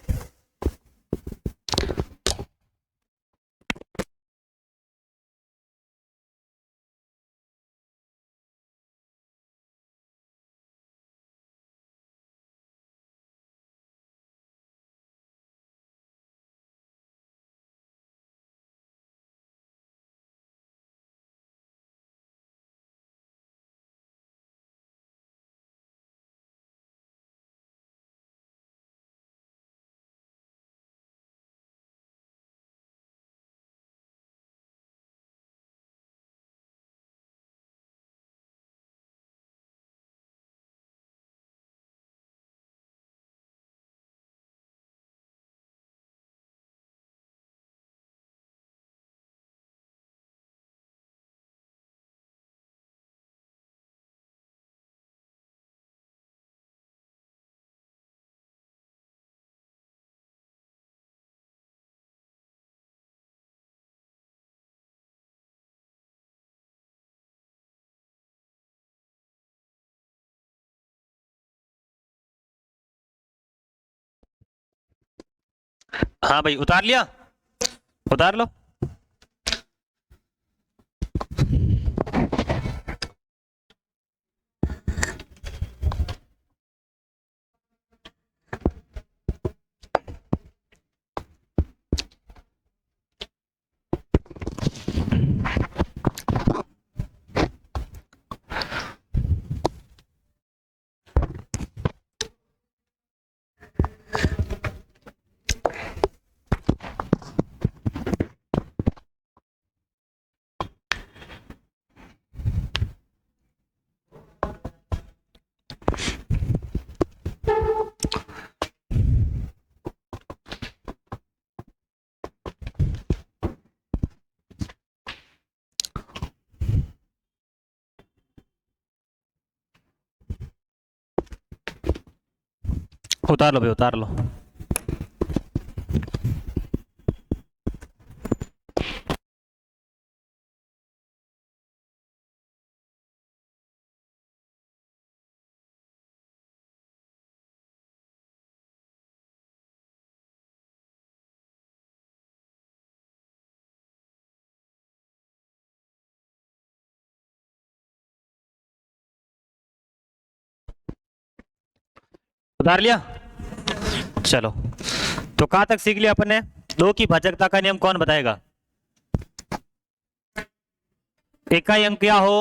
हाँ भाई उतार लिया, उतार लो। उतार लो भाई, उतार लो। उतार लिया, चलो। तो कहां तक सीख लिया अपन ने, 2 की भाजकता का नियम कौन बताएगा। इकाई अंक क्या हो,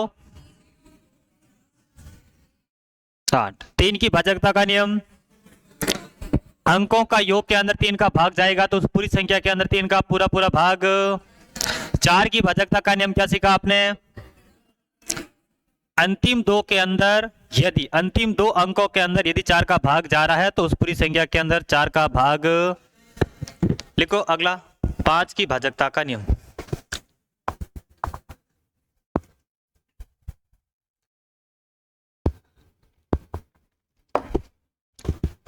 8। 3 की भाजकता का नियम, अंकों का योग के अंदर 3 का भाग जाएगा तो उस पूरी संख्या के अंदर 3 का पूरा पूरा भाग। 4 की भाजकता का नियम क्या सीखा आपने, अंतिम 2 के अंदर यदि अंतिम 2 अंकों के अंदर यदि 4 का भाग जा रहा है तो उस पूरी संख्या के अंदर 4 का भाग। लिखो अगला, 5 की भाजकता का नियम।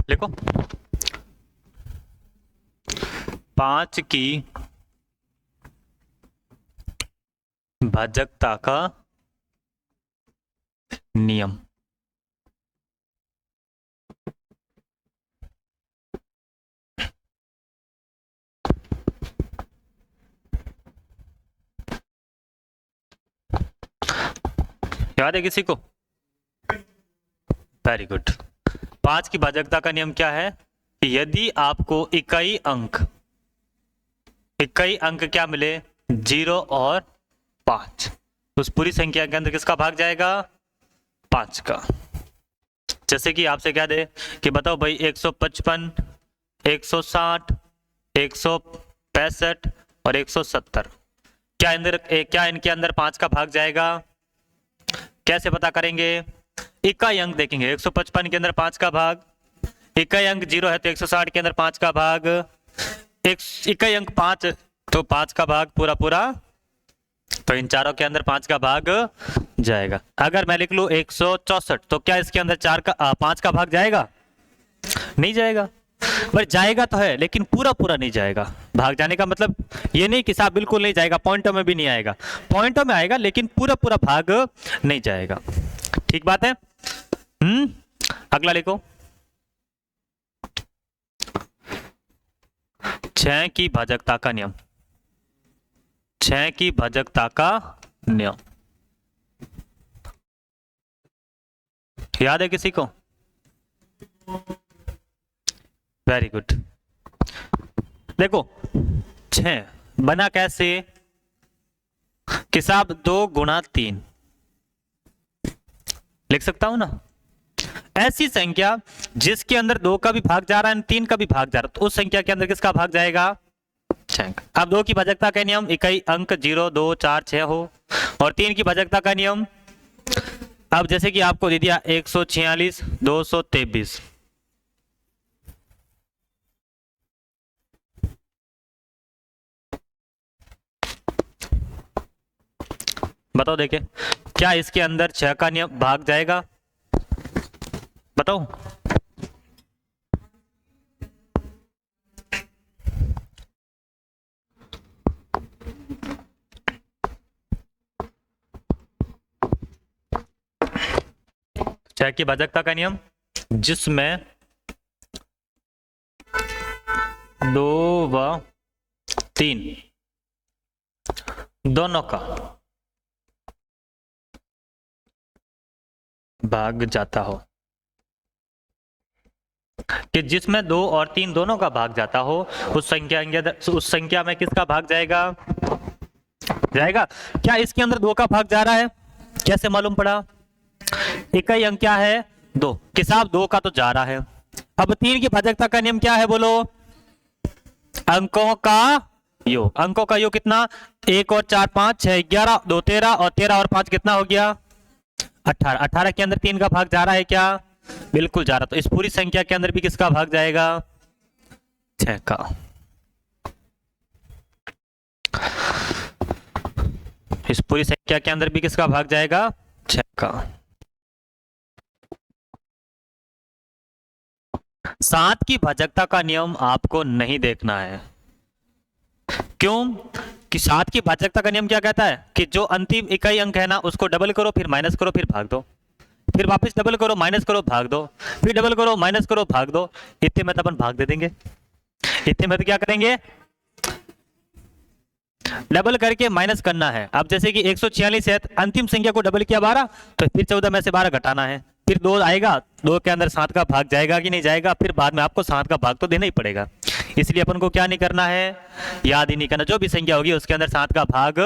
लिखो 5 की भाजकता का नियम। याद है किसी को? Very good. 5 की भाजकता का नियम क्या है कि यदि आपको इकाई अंक क्या मिले 0 और 5, उस पूरी संख्या के अंदर किसका भाग जाएगा? 5 का। जैसे कि आपसे क्या दे कि बताओ भाई 155, 160, 165 और 170, क्या इनके अंदर 5 का भाग जाएगा? कैसे पता करेंगे? इकाई अंक देखेंगे। 155 के अंदर 5 का भाग, इकाई अंक 0 है तो 160 के अंदर 5 का भाग, इकाई अंक 5 तो 5 का भाग पूरा पूरा, तो इन चारों के अंदर 5 का भाग जाएगा। अगर मैं लिख लूं 164 तो क्या इसके अंदर 5 का भाग जाएगा? नहीं जाएगा। पर जाएगा तो है लेकिन पूरा पूरा नहीं जाएगा। भाग जाने का मतलब ये नहीं कि साहब बिल्कुल नहीं जाएगा, पॉइंटों में भी नहीं आएगा, पॉइंटों में आएगा लेकिन पूरा पूरा भाग नहीं जाएगा। ठीक बात है? अगला लिखो 6 की भाजकता का नियम। 6 की भाजकता का नियम याद है किसी को? Very good. देखो 6 बना कैसे कि साहब 2 गुणा 3 लिख सकता हूं ना। ऐसी संख्या जिसके अंदर 2 का भी भाग जा रहा है 3 का भी भाग जा रहा है तो उस संख्या के अंदर किसका भाग जाएगा? 6 का। अब 2 की भाजकता का नियम इकाई अंक 0, 2, 4, 6 हो, और 3 की भाजकता का नियम अब जैसे कि आपको दे दिया 146, 223, बताओ देखे क्या इसके अंदर 6 का नियम भाग जाएगा? बताओ। छह की भाजकता का नियम जिसमें 2 व 3 दोनों का भाग जाता हो, कि जिसमें 2 और 3 दोनों का भाग जाता हो उस संख्या में किसका भाग जाएगा? क्या इसके अंदर 2 का भाग जा रहा है? कैसे मालूम पड़ा? इकाई अंक क्या है? 2 कि साहब 2 का तो जा रहा है। अब 3 की भाजकता का नियम क्या है बोलो? अंकों का योग। अंकों का योग कितना? 1 और 4 5 6 11, 2 13 और 13 और 5 कितना हो गया? 18। 18 के अंदर 3 का भाग जा रहा है क्या? बिल्कुल जा रहा। तो इस पूरी संख्या के अंदर भी किसका भाग जाएगा? 6 का। इस पूरी संख्या के अंदर भी किसका भाग जाएगा? 6 का। 7 की भाजकता का नियम आपको नहीं देखना है। क्यों? कि 7 की भाजकता का नियम क्या कहता है कि जो अंतिम इकाई अंक है ना उसको डबल करो, फिर माइनस करो, फिर भाग दो, फिर वापस डबल करो, माइनस करो, भाग दो, फिर डबल करो, माइनस करो, भाग दो। इतने में तो अपन भाग दे देंगे। इतने में तो क्या करेंगे? डबल करके माइनस करना है। अब जैसे कि 146 है, अंतिम संख्या को डबल किया 12, तो फिर 14 में से 12 घटाना है, फिर 2 आएगा, 2 के अंदर 7 का भाग जाएगा कि नहीं जाएगा? फिर बाद में आपको 7 का भाग तो देना ही पड़ेगा। इसलिए अपन को क्या नहीं करना है? याद ही नहीं करना। जो भी संख्या होगी उसके अंदर 7 का भाग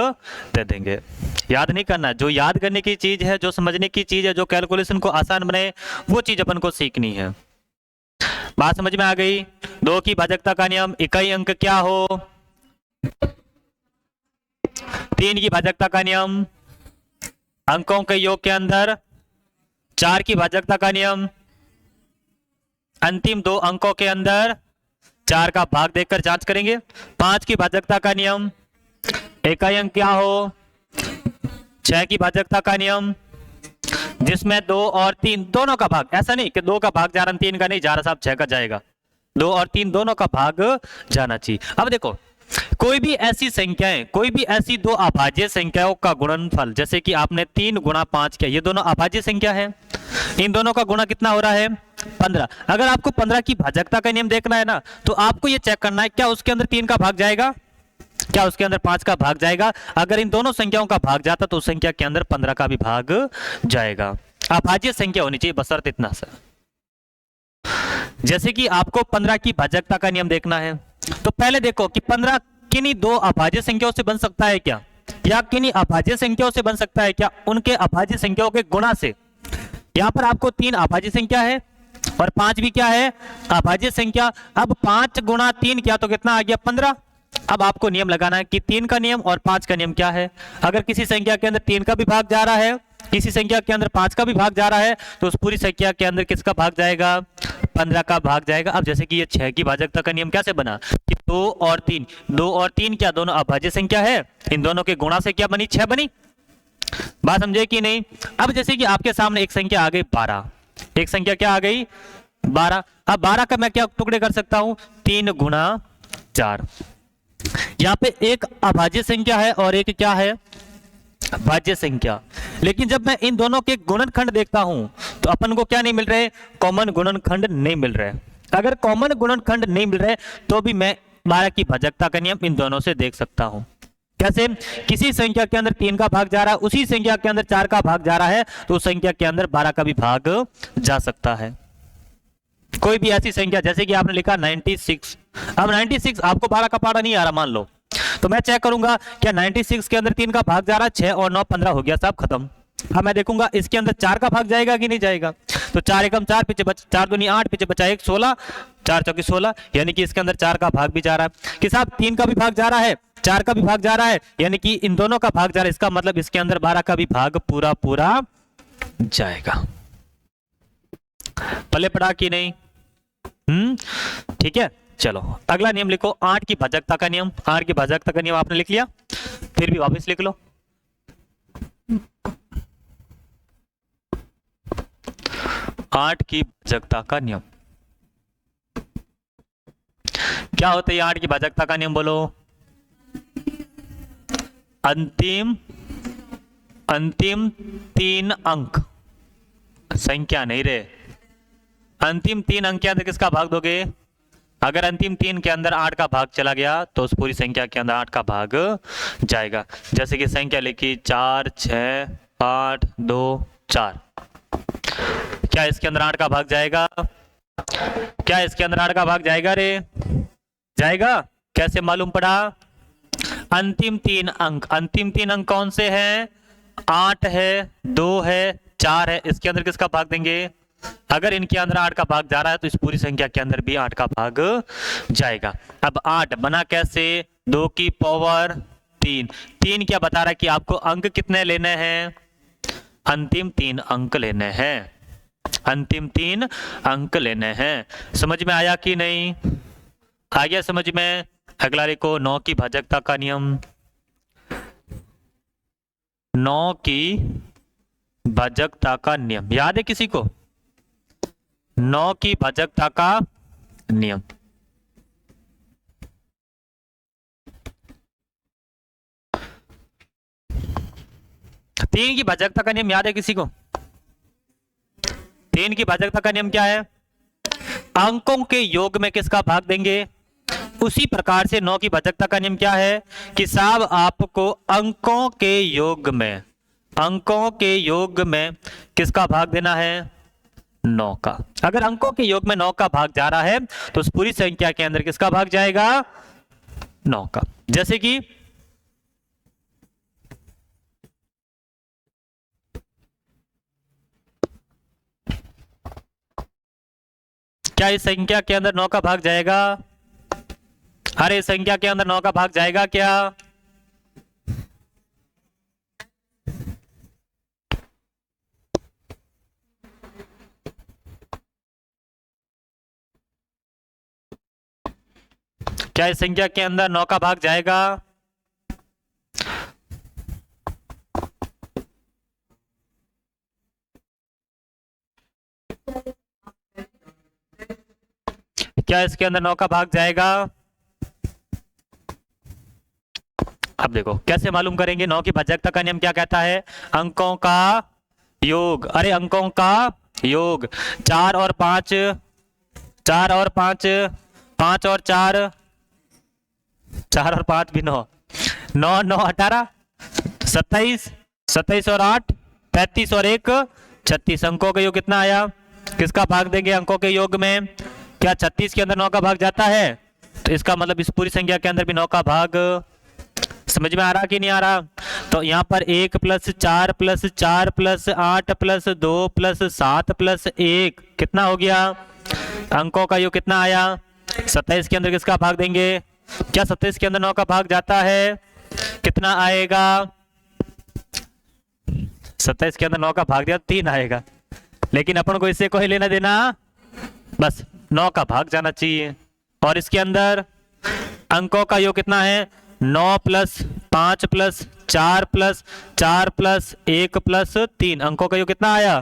दे देंगे। याद नहीं करना। जो याद करने की चीज है, जो समझने की चीज है, जो कैलकुलेशन को आसान बने, वो चीज अपन को सीखनी है। बात समझ में आ गई? 2 की भाजकता का नियम इकाई अंक क्या हो? 3 की भाजकता का नियम अंकों के योग के अंदर, 4 की भाजकता का नियम अंतिम 2 अंकों के अंदर 4 का भाग देकर जांच करेंगे। 5 की भाजकता का नियम इकाई अंक क्या हो? 6 की भाजकता का नियम जिसमें 2 और 3 दोनों का भाग, ऐसा नहीं कि 2 का भाग जा रहा है 3 का नहीं जा रहा साहब, 6 का जाएगा, 2 और 3 दोनों का भाग जाना चाहिए। अब देखो कोई भी ऐसी संख्याएं, कोई भी ऐसी दो अभाज्य संख्याओं का गुणनफल, जैसे कि आपने 3 गुणा 5 किया, ये दोनों अभाज्य संख्या है, इन दोनों का गुणा कितना हो रहा है 15। अगर आपको 15 की भाजकता का नियम देखना है ना, तो आपको ये चेक करना है क्या उसके अंदर 3 का भाग जाएगा, क्या उसके अंदर 5 का भाग जाएगा। अगर इन दोनों संख्याओं का भाग जाता तो उस संख्या के अंदर 15 का भी भाग जाएगा। अभाज्य संख्या होनी चाहिए बशर्ते इतना सा, जैसे कि आपको 15 की भाजकता का नियम देखना है, तो पहले देखो कि 15 किन्हीं दो अभाज्य संख्याओं से बन सकता है क्या, या किन्हीं अभाज्य संख्याओं से बन सकता है क्या, उनके अभाज्य संख्याओं के गुणा से। यहां पर आपको 3 अभाज्य संख्या है और 5 भी क्या है अभाज्य संख्या। अब 5 गुणा 3 किया तो कितना आ गया 15। अब आपको नियम लगाना है कि 3 का नियम और 5 का नियम क्या है। अगर किसी संख्या के अंदर 3 का भी भाग जा रहा है, किसी संख्या के अंदर 5 का भी भाग जा रहा है, तो उस पूरी संख्या के अंदर किसका भाग जाएगा 15 का भाग जाएगा। अब जैसे कि ये 6 की भाजकता का नियम कैसे बना कि 2 और 3, 2 और 3 क्या दोनों अभाज्य संख्या है, इन दोनों के गुणा से क्या बनी 6 बनी। बात समझे कि नहीं। अब जैसे कि आपके सामने एक संख्या आ गई 12, एक संख्या क्या आ गई 12। अब 12 का मैं क्या टुकड़े कर सकता हूं 3 गुणा 4। यहां पे एक अभाज्य संख्या है और एक क्या है भाज्य संख्या, लेकिन जब मैं इन दोनों के गुणनखंड देखता हूं तो अपन को क्या नहीं मिल रहे कॉमन गुणनखंड नहीं मिल रहे। अगर कॉमन गुणनखंड नहीं मिल रहे तो भी मैं 12 की भाजकता का नियम इन दोनों से देख सकता हूं। कैसे, किसी संख्या के अंदर 3 का भाग जा रहा है, उसी संख्या के अंदर 4 का भाग जा रहा है, तो उस संख्या के अंदर 12 का भी भाग जा सकता है। कोई भी ऐसी संख्या जैसे कि आपने लिखा 96, अब 96 आपको 12 का पारा नहीं आ रहा मान लो, तो मैं चेक करूंगा क्या 96 के अंदर 3 का भाग जा रहा है, 6 और 9 15 हो गया साहब खत्म। अब मैं देखूंगा इसके अंदर 4 का भाग जाएगा कि नहीं जाएगा, तो 4 एकम 4 पीछे 4 दूनी 8 पीछे बचा 1 16, 4 चौकी 16, यानी कि इसके अंदर 4 का भाग भी जा रहा है कि साहब 3 का भी भाग जा रहा है, 4 का भी भाग जा रहा है, यानी कि इन दोनों का भाग जा रहा है, इसका मतलब इसके अंदर 12 का भी भाग पूरा पूरा जाएगा। पहले पढ़ा कि नहीं, ठीक है। चलो अगला नियम लिखो 8 की भाजकता का नियम। 8 की भाजकता का नियम आपने लिख लिया, फिर भी वापस लिख लो। 8 की भाजकता का नियम क्या होता है, 8 की भाजकता का नियम बोलो। अंतिम 3 अंक संख्या नहीं रे, अंतिम 3 अंक के अंदर किसका भाग दोगे। अगर अंतिम 3 के अंदर 8 का भाग चला गया तो उस पूरी संख्या के अंदर 8 का भाग जाएगा। जैसे कि संख्या लिखी 4 6 8 2 4, क्या इसके अंदर 8 का भाग जाएगा, क्या इसके अंदर 8 का भाग जाएगा रे, जाएगा। कैसे मालूम पड़ा, अंतिम 3 अंक, अंतिम 3 अंक कौन से हैं 8 है 2 है 4 है, इसके अंदर किसका भाग देंगे। अगर इनके अंदर 8 का भाग जा रहा है तो इस पूरी संख्या के अंदर भी 8 का भाग जाएगा। अब 8 बना कैसे, 2 की पावर 3, 3 क्या बता रहा है कि आपको अंक कितने लेने हैं, अंतिम 3 अंक लेने हैं, अंतिम 3 अंक लेने हैं। समझ में आया कि नहीं, आ गया समझ में। अगला लिखो 9 की भाजकता का नियम। 9 की भाजकता का नियम याद है किसी को, 9 की भाजकता का नियम। तीन की भाजकता का नियम याद है किसी को, 3 की भाजकता का नियम क्या है, अंकों के योग में किसका भाग देंगे। उसी प्रकार से 9 की भाजकता का नियम क्या है कि साहब आपको अंकों के योग में, अंकों के योग में किसका भाग देना है 9 का। अगर अंकों के योग में 9 का भाग जा रहा है तो उस पूरी संख्या के अंदर किसका भाग जाएगा 9 का। जैसे कि क्या इस संख्या के अंदर 9 का भाग जाएगा, अरे संख्या के अंदर 9 का भाग जाएगा क्या, क्या इस संख्या के अंदर 9 का भाग जाएगा। क्या इसके अंदर 9 का भाग जाएगा? अब देखो कैसे मालूम करेंगे? 9 की भाज्यता का नियम क्या कहता है? अंकों का योग। अरे अंकों का योग। 4 और 5, 4 और 5, 5 और 4, 4 और 5 भी 9, 9 9 18, 27, 27 और 8 35 और 1 36। अंकों का योग कितना आया? किसका भाग देंगे अंकों के योग में? क्या 36 के अंदर 9 का भाग जाता है? तो इसका मतलब इस पूरी संख्या के अंदर भी 9 का भाग। समझ में आ रहा कि नहीं आ रहा? तो यहाँ पर 1 + 4 + 4 + 8 + 2 + 7 + 1 कितना हो गया? अंकों का योग कितना आया? 27 के अंदर किसका भाग देंगे? क्या 27 के अंदर 9 का भाग जाता है? कितना आएगा? 27 के अंदर 9 का भाग दिया 3 आएगा, लेकिन अपन को इससे कोई लेना देना, बस 9 का भाग जाना चाहिए। और इसके अंदर अंकों का योग कितना है? 9 + 5 + 4 + 4 + 1 + 3। अंकों का योग कितना आया?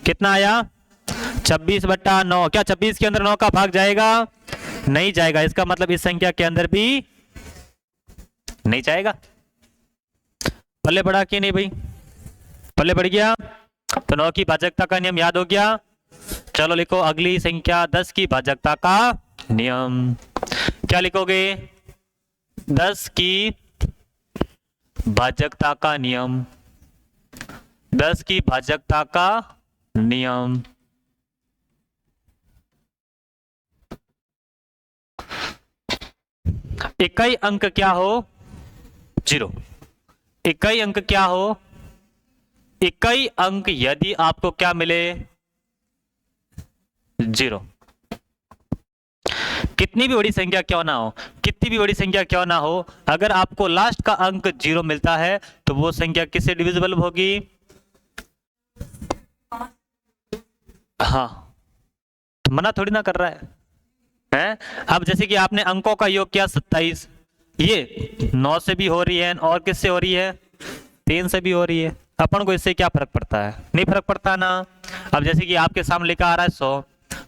कितना आया? 26/9। क्या 26 के अंदर 9 का भाग जाएगा? नहीं जाएगा। इसका मतलब इस संख्या के अंदर भी नहीं जाएगा। पल्ले बढ़ा कि नहीं भाई? पल्ले बढ़ गया। तो 9 की भाजकता का नियम याद हो गया। चलो लिखो अगली संख्या 10 की भाजकता का नियम। क्या लिखोगे? 10 की भाजकता का नियम। 10 की भाजकता का नियम। इकाई अंक क्या हो? 0। इकाई अंक क्या हो? इकाई अंक यदि आपको क्या मिले? 0। कितनी भी बड़ी संख्या क्यों ना हो, कितनी भी बड़ी संख्या क्यों ना हो, अगर आपको लास्ट का अंक 0 मिलता है तो वो संख्या किससे डिविजिबल होगी? हाँ, तो मना थोड़ी ना कर रहा है? अब जैसे कि आपने अंकों का योग किया 27, ये 9 से भी हो रही है और किससे हो रही है? 3 से भी हो रही है। अपन को इससे क्या फर्क पड़ता है? नहीं फर्क पड़ता ना। अब जैसे कि आपके सामने लिखा आ रहा है 100,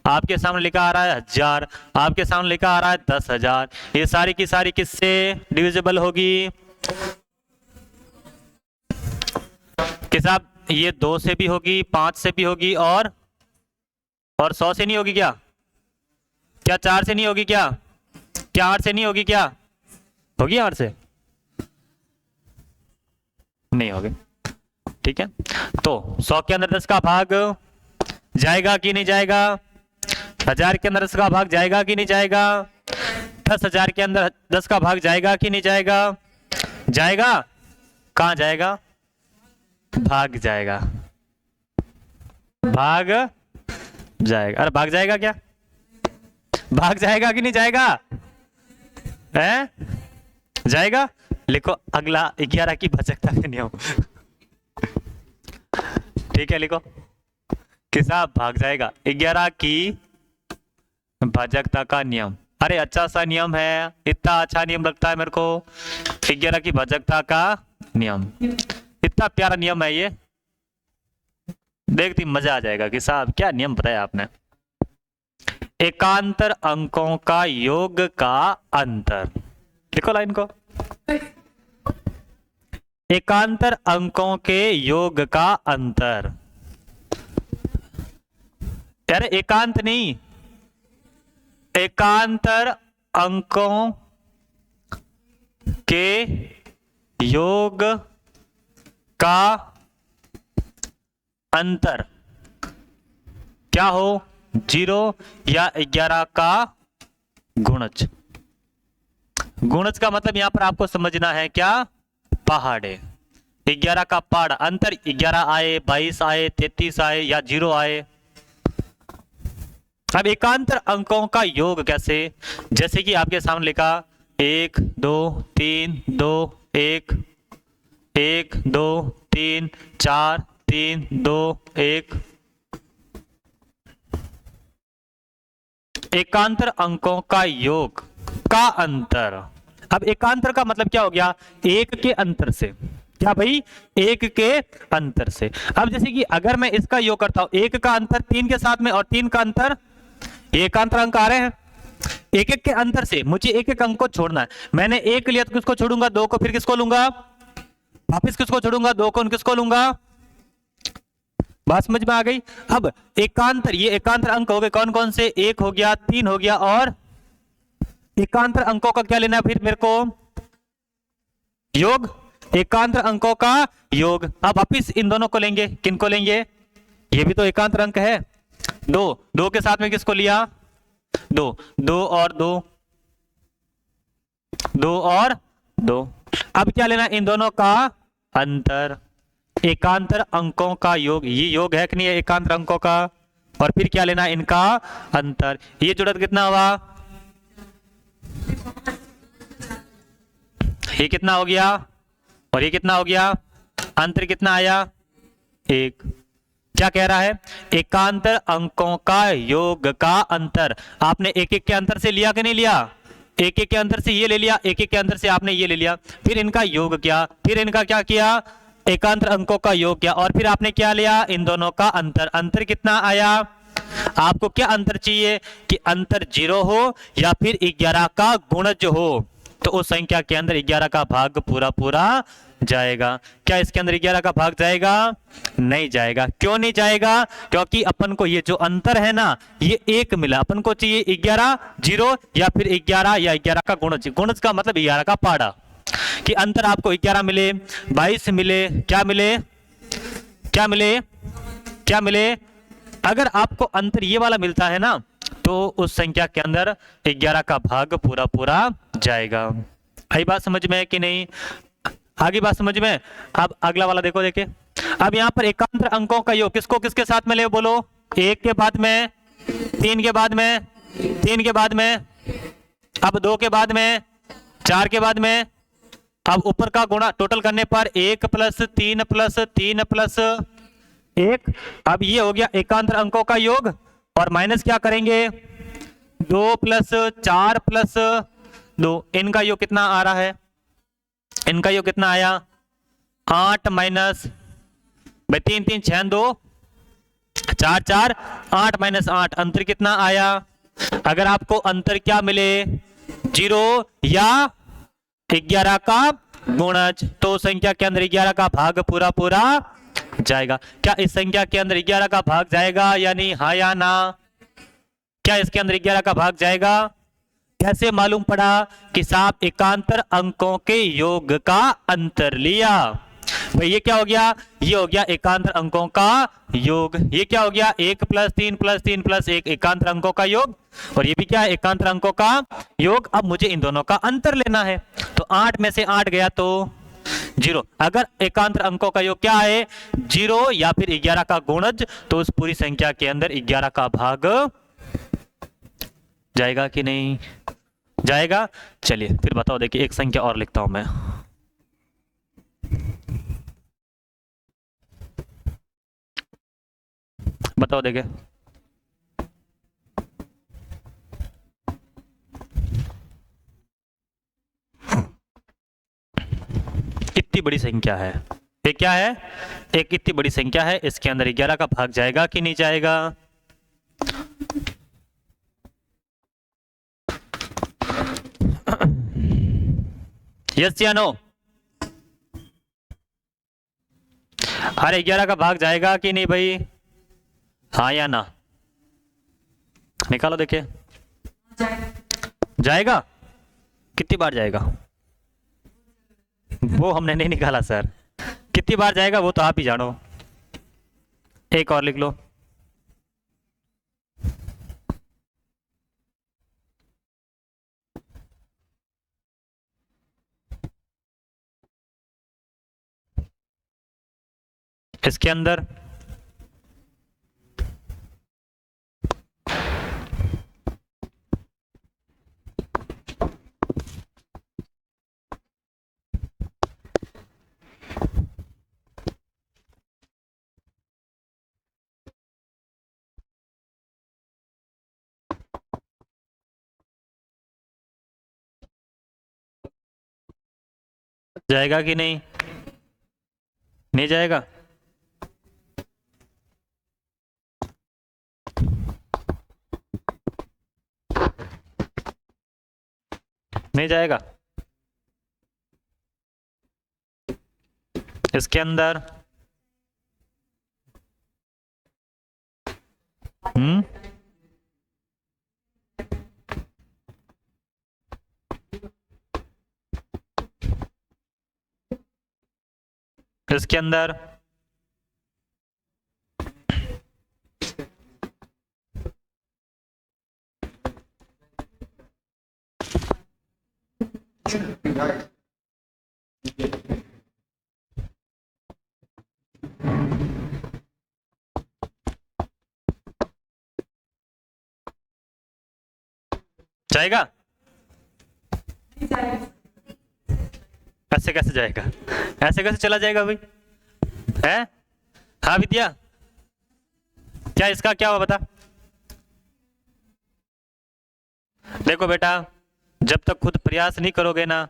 आपके सामने लिखा आ रहा है 1000, आपके सामने लिखा आ रहा है 10,000, ये सारी की सारी किससे डिविजिबल होगी? कि साहब ये 2 से भी होगी, 5 से भी होगी और 100 से नहीं होगी क्या? क्या 4 से नहीं होगी क्या? क्या 8 से नहीं होगी क्या? होगी 8 से? नहीं होगी। ठीक है, तो 100 के अंदर 10 का भाग जाएगा कि नहीं जाएगा? 1000 के अंदर 10 का भाग जाएगा कि नहीं जाएगा? 10,000 के अंदर 10 का भाग जाएगा कि नहीं जाएगा? जाएगा। कहां जाएगा? भाग जाएगा। भाग जाएगा। अरे भाग जाएगा क्या? भाग जाएगा कि नहीं जाएगा? है? जाएगा। लिखो अगला 11 की भाजकता का नियम। ठीक है, लिखो कि साहब भाग जाएगा 11 की भाजकता का नियम। अरे अच्छा सा नियम है, इतना अच्छा नियम लगता है मेरे को। 11 की भाजकता का नियम, इतना प्यारा नियम है ये, देखती मजा आ जाएगा कि साहब क्या नियम बताया आपने। एकांतर अंकों का योग का अंतर। लिखो लाइन को। एकांतर अंकों के योग का अंतर। यार एकांत नहीं, एकांतर अंकों के योग का अंतर क्या हो? 0 या 11 का गुणज। गुणज का मतलब यहां पर आपको समझना है क्या? पहाड़े। 11 का पहाड़ अंतर 11 आए, 22 आए, 33 आए या 0 आए। अब एकांतर अंकों का योग कैसे? जैसे कि आपके सामने लिखा 1 2 3 2 1 1 2 3 4 3 2 1। एकांतर अंकों का योग का अंतर। अब एकांतर का मतलब क्या हो गया? एक के अंतर से। क्या भाई? एक के अंतर से। अब जैसे कि अगर मैं इसका योग करता हूं, 1 का अंतर 3 के साथ में और 3 का अंतर, ये एकांतर अंक आ रहे हैं। एक एक के अंतर से मुझे एक एक अंक को छोड़ना है। मैंने एक लिया तो किसको छोड़ूंगा, दो को, फिर किसको लूंगा वापिस, किसको छोड़ूंगा, दो को, किसको लूंगा। बात समझ में आ गई। अब एकांतर, ये एकांतर अंक हो गए कौन कौन से, एक हो गया, तीन हो गया, और एकांतर अंकों का क्या लेना है फिर मेरे को, योग, एकांतर अंकों का योग। अब वापिस इन दोनों को लेंगे, किन को लेंगे, ये भी तो एकांतर अंक है, दो, दो के साथ में किसको लिया, दो, दो और दो, दो और दो। अब क्या लेना, इन दोनों का अंतर, एकांतर अंकों का योग, ये योग है कि नहीं है एकांतर अंकों का, और फिर क्या लेना, इनका अंतर। ये जुड़त कितना हुआ, ये कितना हो गया, और ये कितना हो गया, अंतर कितना आया, एक। क्या कह रहा है, एकांतर अंकों का योग का अंतर। आपने एक एक के अंतर से लिया कि नहीं लिया, एक एक के अंतर से ये ले लिया, एक एक के अंतर से आपने ये ले लिया, फिर इनका योग किया, फिर इनका क्या किया, एकांतर अंकों का योग किया, और फिर आपने क्या लिया, इन दोनों का अंतर। अंतर कितना आया, आपको क्या अंतर चाहिए कि अंतर 0 हो या फिर 11 का गुणज हो, तो उस संख्या के अंदर 11 का भाग पूरा पूरा जाएगा। क्या इसके अंदर 11 का भाग जाएगा, नहीं जाएगा। क्यों नहीं जाएगा, क्योंकि अपन को ये जो अंतर है ना, ये एक मिला, अपन को चाहिए 11, 0 या फिर 11 या 11 का गुणज। गुणज का मतलब 11 का पाड़ा, कि अंतर आपको 11 मिले, 22 मिले, क्या मिले, क्या मिले, क्या मिले। अगर आपको अंतर ये वाला मिलता है ना, तो उस संख्या के अंदर 11 का भाग पूरा पूरा जाएगा। आई बात समझ में है कि नहीं, आगे बात समझ में। अब अगला वाला देखो, देखे अब यहाँ पर एकांतर अंकों का योग किसको किसके साथ में ले, बोलो, एक के बाद में, तीन के बाद में, तीन के बाद में, अब दो के बाद में, चार के बाद में, अब ऊपर का गुणा टोटल करने पर 1 + 3 + 3 + 1। अब ये हो गया एकांतर अंकों का योग, और माइनस क्या करेंगे, 2 + 4 + 2, इनका योग कितना आ रहा है, इनका योग कितना आया, 8 माइनस भाई 3 3 6 2 4 4 8 - 8, अंतर कितना आया। अगर आपको अंतर क्या मिले, 0 या 11 का गुणज, तो संख्या के अंदर 11 का भाग पूरा पूरा जाएगा। क्या इस संख्या के अंदर 11 का भाग जाएगा या नहीं, हाँ या ना, क्या इसके अंदर 11 का भाग जाएगा। कैसे मालूम पड़ा कि साहब एकांतर अंकों के योग का अंतर लिया। भाई ये क्या हो गया, ये हो गया एकांतर अंकों का योग। ये क्या हो गया, 1 + 3 + 3 + 1 एकांतर अंकों का योग, और ये भी क्या है, एकांतर अंकों का योग। अब मुझे इन दोनों का अंतर लेना है, तो 8 में से 8 गया तो 0। अगर एकांतर अंकों का योग क्या है, 0 या फिर 11 का गुणज, तो उस पूरी संख्या के अंदर 11 का भाग जाएगा कि नहीं जाएगा। चलिए फिर बताओ, देखिए एक संख्या और लिखता हूं मैं। बताओ देखिए, कितनी बड़ी संख्या है ये, क्या है, एक कितनी बड़ी संख्या है, इसके अंदर 11 का भाग जाएगा कि नहीं जाएगा। यस या नो, अरे 11 का भाग जाएगा कि नहीं भाई, हाँ या ना, निकालो देखिए। जाएगा, कितनी बार जाएगा, वो हमने नहीं निकाला सर, कितनी बार जाएगा वो तो आप ही जानो। एक और लिख लो, इसके अंदर जाएगा कि नहीं, नहीं जाएगा। नहीं जाएगा। इसके अंदर इसके अंदर जाएगा। ऐसे कैसे जाएगा, ऐसे कैसे चला जाएगा भाई, है? हाँ विद्या, क्या इसका क्या हुआ बता। देखो बेटा, जब तक खुद प्रयास नहीं करोगे ना,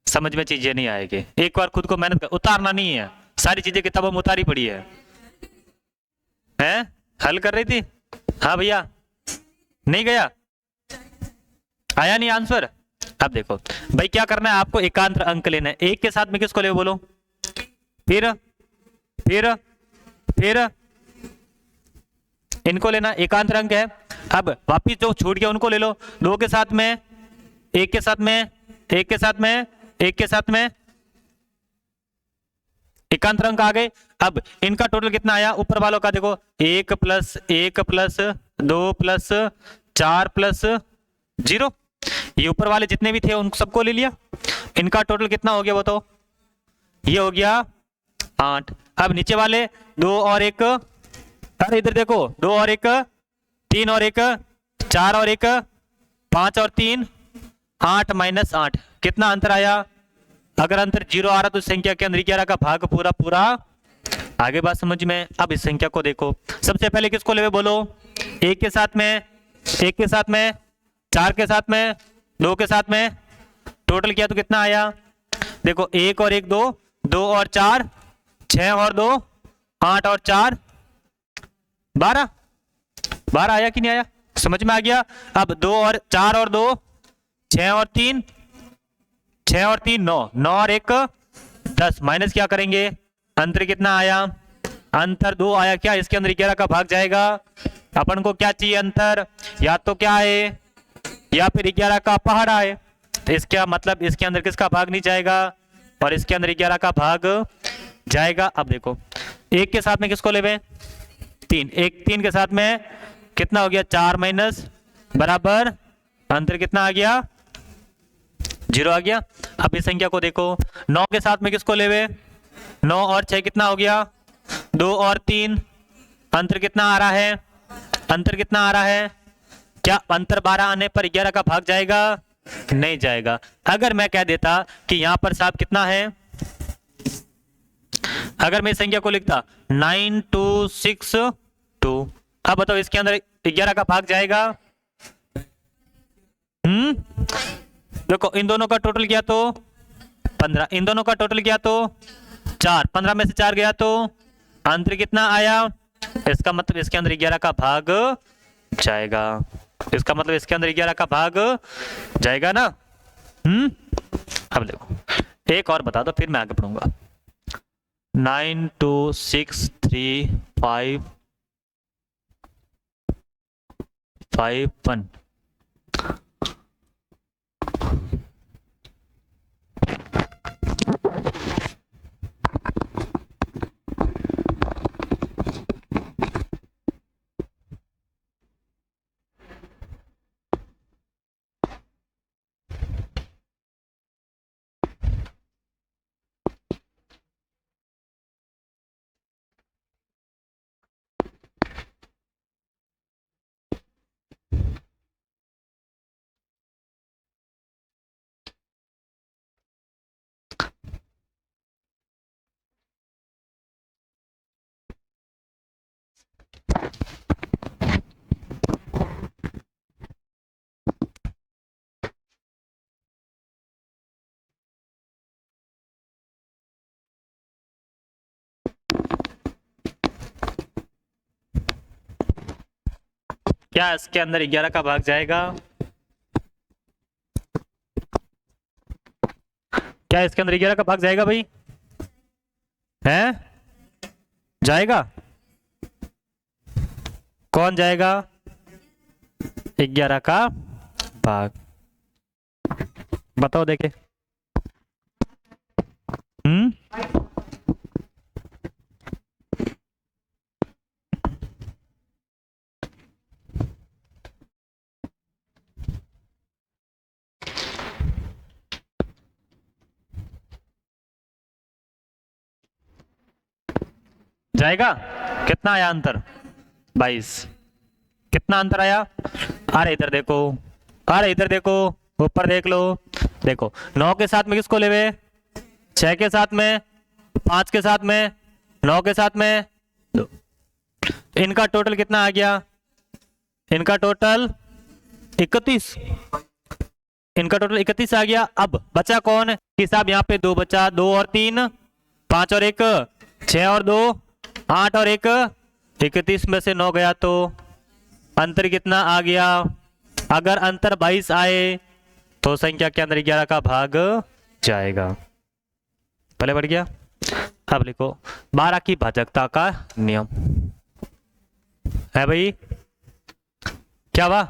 समझ में चीजें नहीं आएगी। एक बार खुद को मेहनत कर, उतारना नहीं है, सारी चीजें किताबों में उतारी पड़ी है। हैं? हल कर रही थी। हाँ भैया, नहीं गया, आया नहीं आंसर। अब देखो भाई, क्या करना है आपको, एकांतर अंक लेना है। एक के साथ में किसको ले बोलो, फिर इनको लेना, एकांतर अंक है। अब वापिस जो छूट गया उनको ले लो, दो के साथ में, एक के साथ में, एक के साथ में, एक के साथ में, एकांतर अंक आ गए। अब इनका टोटल कितना आया, ऊपर वालों का देखो, 1 प्लस 1 प्लस 2 प्लस 4 प्लस 0, ये ऊपर वाले जितने भी थे उन सबको ले लिया। इनका टोटल कितना हो गया वो तो, ये हो गया 8। अब नीचे वाले 2 और 1, अरे इधर देखो, 2 और 1 3 और 1 4 और 1 5 और 3 8 माइनस 8, कितना अंतर आया। अगर अंतर 0 आ रहा तो संख्या के अंदर 11 का भाग पूरा पूरा। आगे बात समझ में। अब इस संख्या को देखो, सबसे पहले किसको लेवे बोलो, एक के साथ में, एक के साथ में, 4 के साथ में, 2 के साथ में, टोटल किया तो कितना आया। देखो 1 और 1 2, 2 और 4 6 और 2 8 और 4 12, 12 आया कि नहीं आया, समझ में आ गया। अब 2 और 4 और 2 6 और 3, 6 और 3 9, 9 और 1 10, माइनस क्या करेंगे, अंतर कितना आया, अंतर 2 आया। क्या इसके अंदर 11 का भाग जाएगा। अपन को क्या चाहिए, अंतर, या तो क्या है, या फिर 11 का पहाड़ा है। तो इसका मतलब इसके अंदर किसका भाग नहीं जाएगा, और इसके अंदर 11 का भाग जाएगा। अब देखो, एक के साथ में किसको लेवे, 3, एक 3 के साथ में कितना हो गया, 4 माइनस बराबर, अंतर कितना आ गया, 0 आ गया। अब इस संख्या को देखो, 9 के साथ में किसको लेवे, 9 और 6 कितना हो गया, 2 और 3, अंतर कितना आ रहा है, अंतर कितना आ रहा है। क्या अंतर 12 आने पर 11 का भाग जाएगा, नहीं जाएगा। अगर मैं कह देता कि यहां पर साहब कितना है, अगर मैं इस संख्या को लिखता 9262, अब बताओ इसके अंदर 11 का भाग जाएगा। देखो इन दोनों का टोटल किया तो 15, इन दोनों का टोटल किया तो 4, 15 में से 4 गया तो अंतर कितना आया। इसका मतलब इसके अंदर 11 का भाग जाएगा, इसका मतलब इसके अंदर 11 का भाग जाएगा ना। अब देखो एक और बता दो, फिर मैं आगे पढ़ूंगा। 9263551, क्या इसके अंदर 11 का भाग जाएगा। क्या इसके अंदर 11 का भाग जाएगा भाई? हैं? जाएगा? कौन जाएगा? 11 का भाग बताओ देखे। जाएगा? कितना आया अंतर? 22। कितना अंतर आया? अरे इधर देखो, अरे इधर देखो, ऊपर देख लो। देखो 9 के साथ में किसको लेवे? 6 के साथ में, 5 के साथ में, 9 के साथ में 2। इनका टोटल कितना आ गया? इनका टोटल 31। इनका टोटल 31 आ गया। अब बचा कौन? कि साहब यहाँ पे 2 बचा, 2 और 3 5 और 1 6 और 2 8 और 1 31 में से 9 गया तो अंतर कितना आ गया? अगर अंतर 22 आए तो संख्या के अंदर 11 का भाग जाएगा। पहले बढ़ गया। अब लिखो 12 की भाजकता का नियम है भाई। क्या हुआ?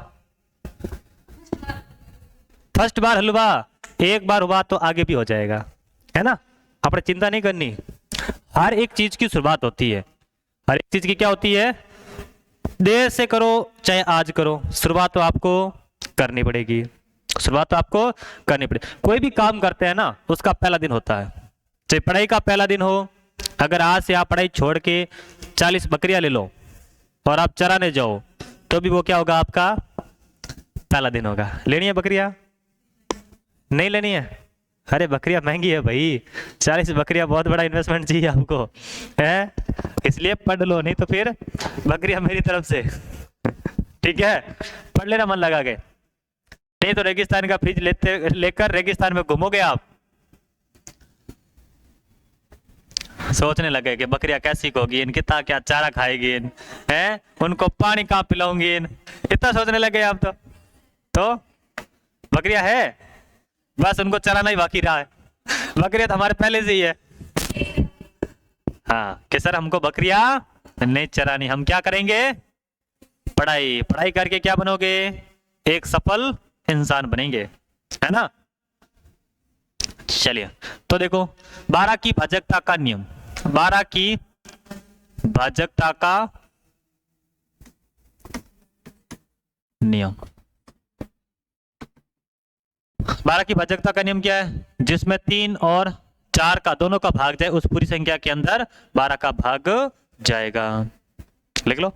फर्स्ट बार हलवा, एक बार हुआ तो आगे भी हो जाएगा, है ना। आपने चिंता नहीं करनी। हर एक चीज की शुरुआत होती है, हर एक चीज की क्या होती है? देर से करो चाहे आज करो, शुरुआत तो आपको करनी पड़ेगी। शुरुआत तो आपको करनी पड़ेगी। कोई भी काम करते हैं ना, उसका पहला दिन होता है। चाहे पढ़ाई का पहला दिन हो, अगर आज से आप पढ़ाई छोड़ के 40 बकरियां ले लो और आप चराने जाओ तो भी वो क्या होगा? आपका पहला दिन होगा। लेनी है बकरियां? नहीं लेनी है? अरे बकरियां महंगी है भाई, 40 बकरियां बहुत बड़ा इन्वेस्टमेंट चाहिए आपको, है। इसलिए पढ़ लो, नहीं तो फिर बकरियां मेरी तरफ से ठीक है। पढ़ लेना मन लगा के, नहीं तो रेगिस्तान का फ्रिज लेकर रेगिस्तान में घूमोगे आप, सोचने लगे कि बकरियां कैसी होगी, इन कितना क्या चारा खाएगी, इन है, उनको पानी कहाँ पिलाऊंगी, इन इतना सोचने लगे आप। तो बकरियां है, बस उनको चराना ही बाकी रहा है। बकरियां तो हमारे पहले से ही है। हाँ कि सर हमको बकरियां नहीं चरानी, हम क्या करेंगे? पढ़ाई। पढ़ाई करके क्या बनोगे? एक सफल इंसान बनेंगे, है ना। चलिए तो देखो 12 की भाजकता का नियम, 12 की भाजकता का नियम। 12 की भाजकता का नियम क्या है? जिसमें 3 और 4 का दोनों का भाग जाए, उस पूरी संख्या के अंदर 12 का भाग जाएगा। लिख लो।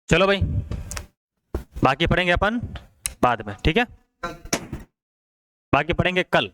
चलो भाई, बाकी पढ़ेंगे अपन बाद में, ठीक है। बाकी पढ़ेंगे कल।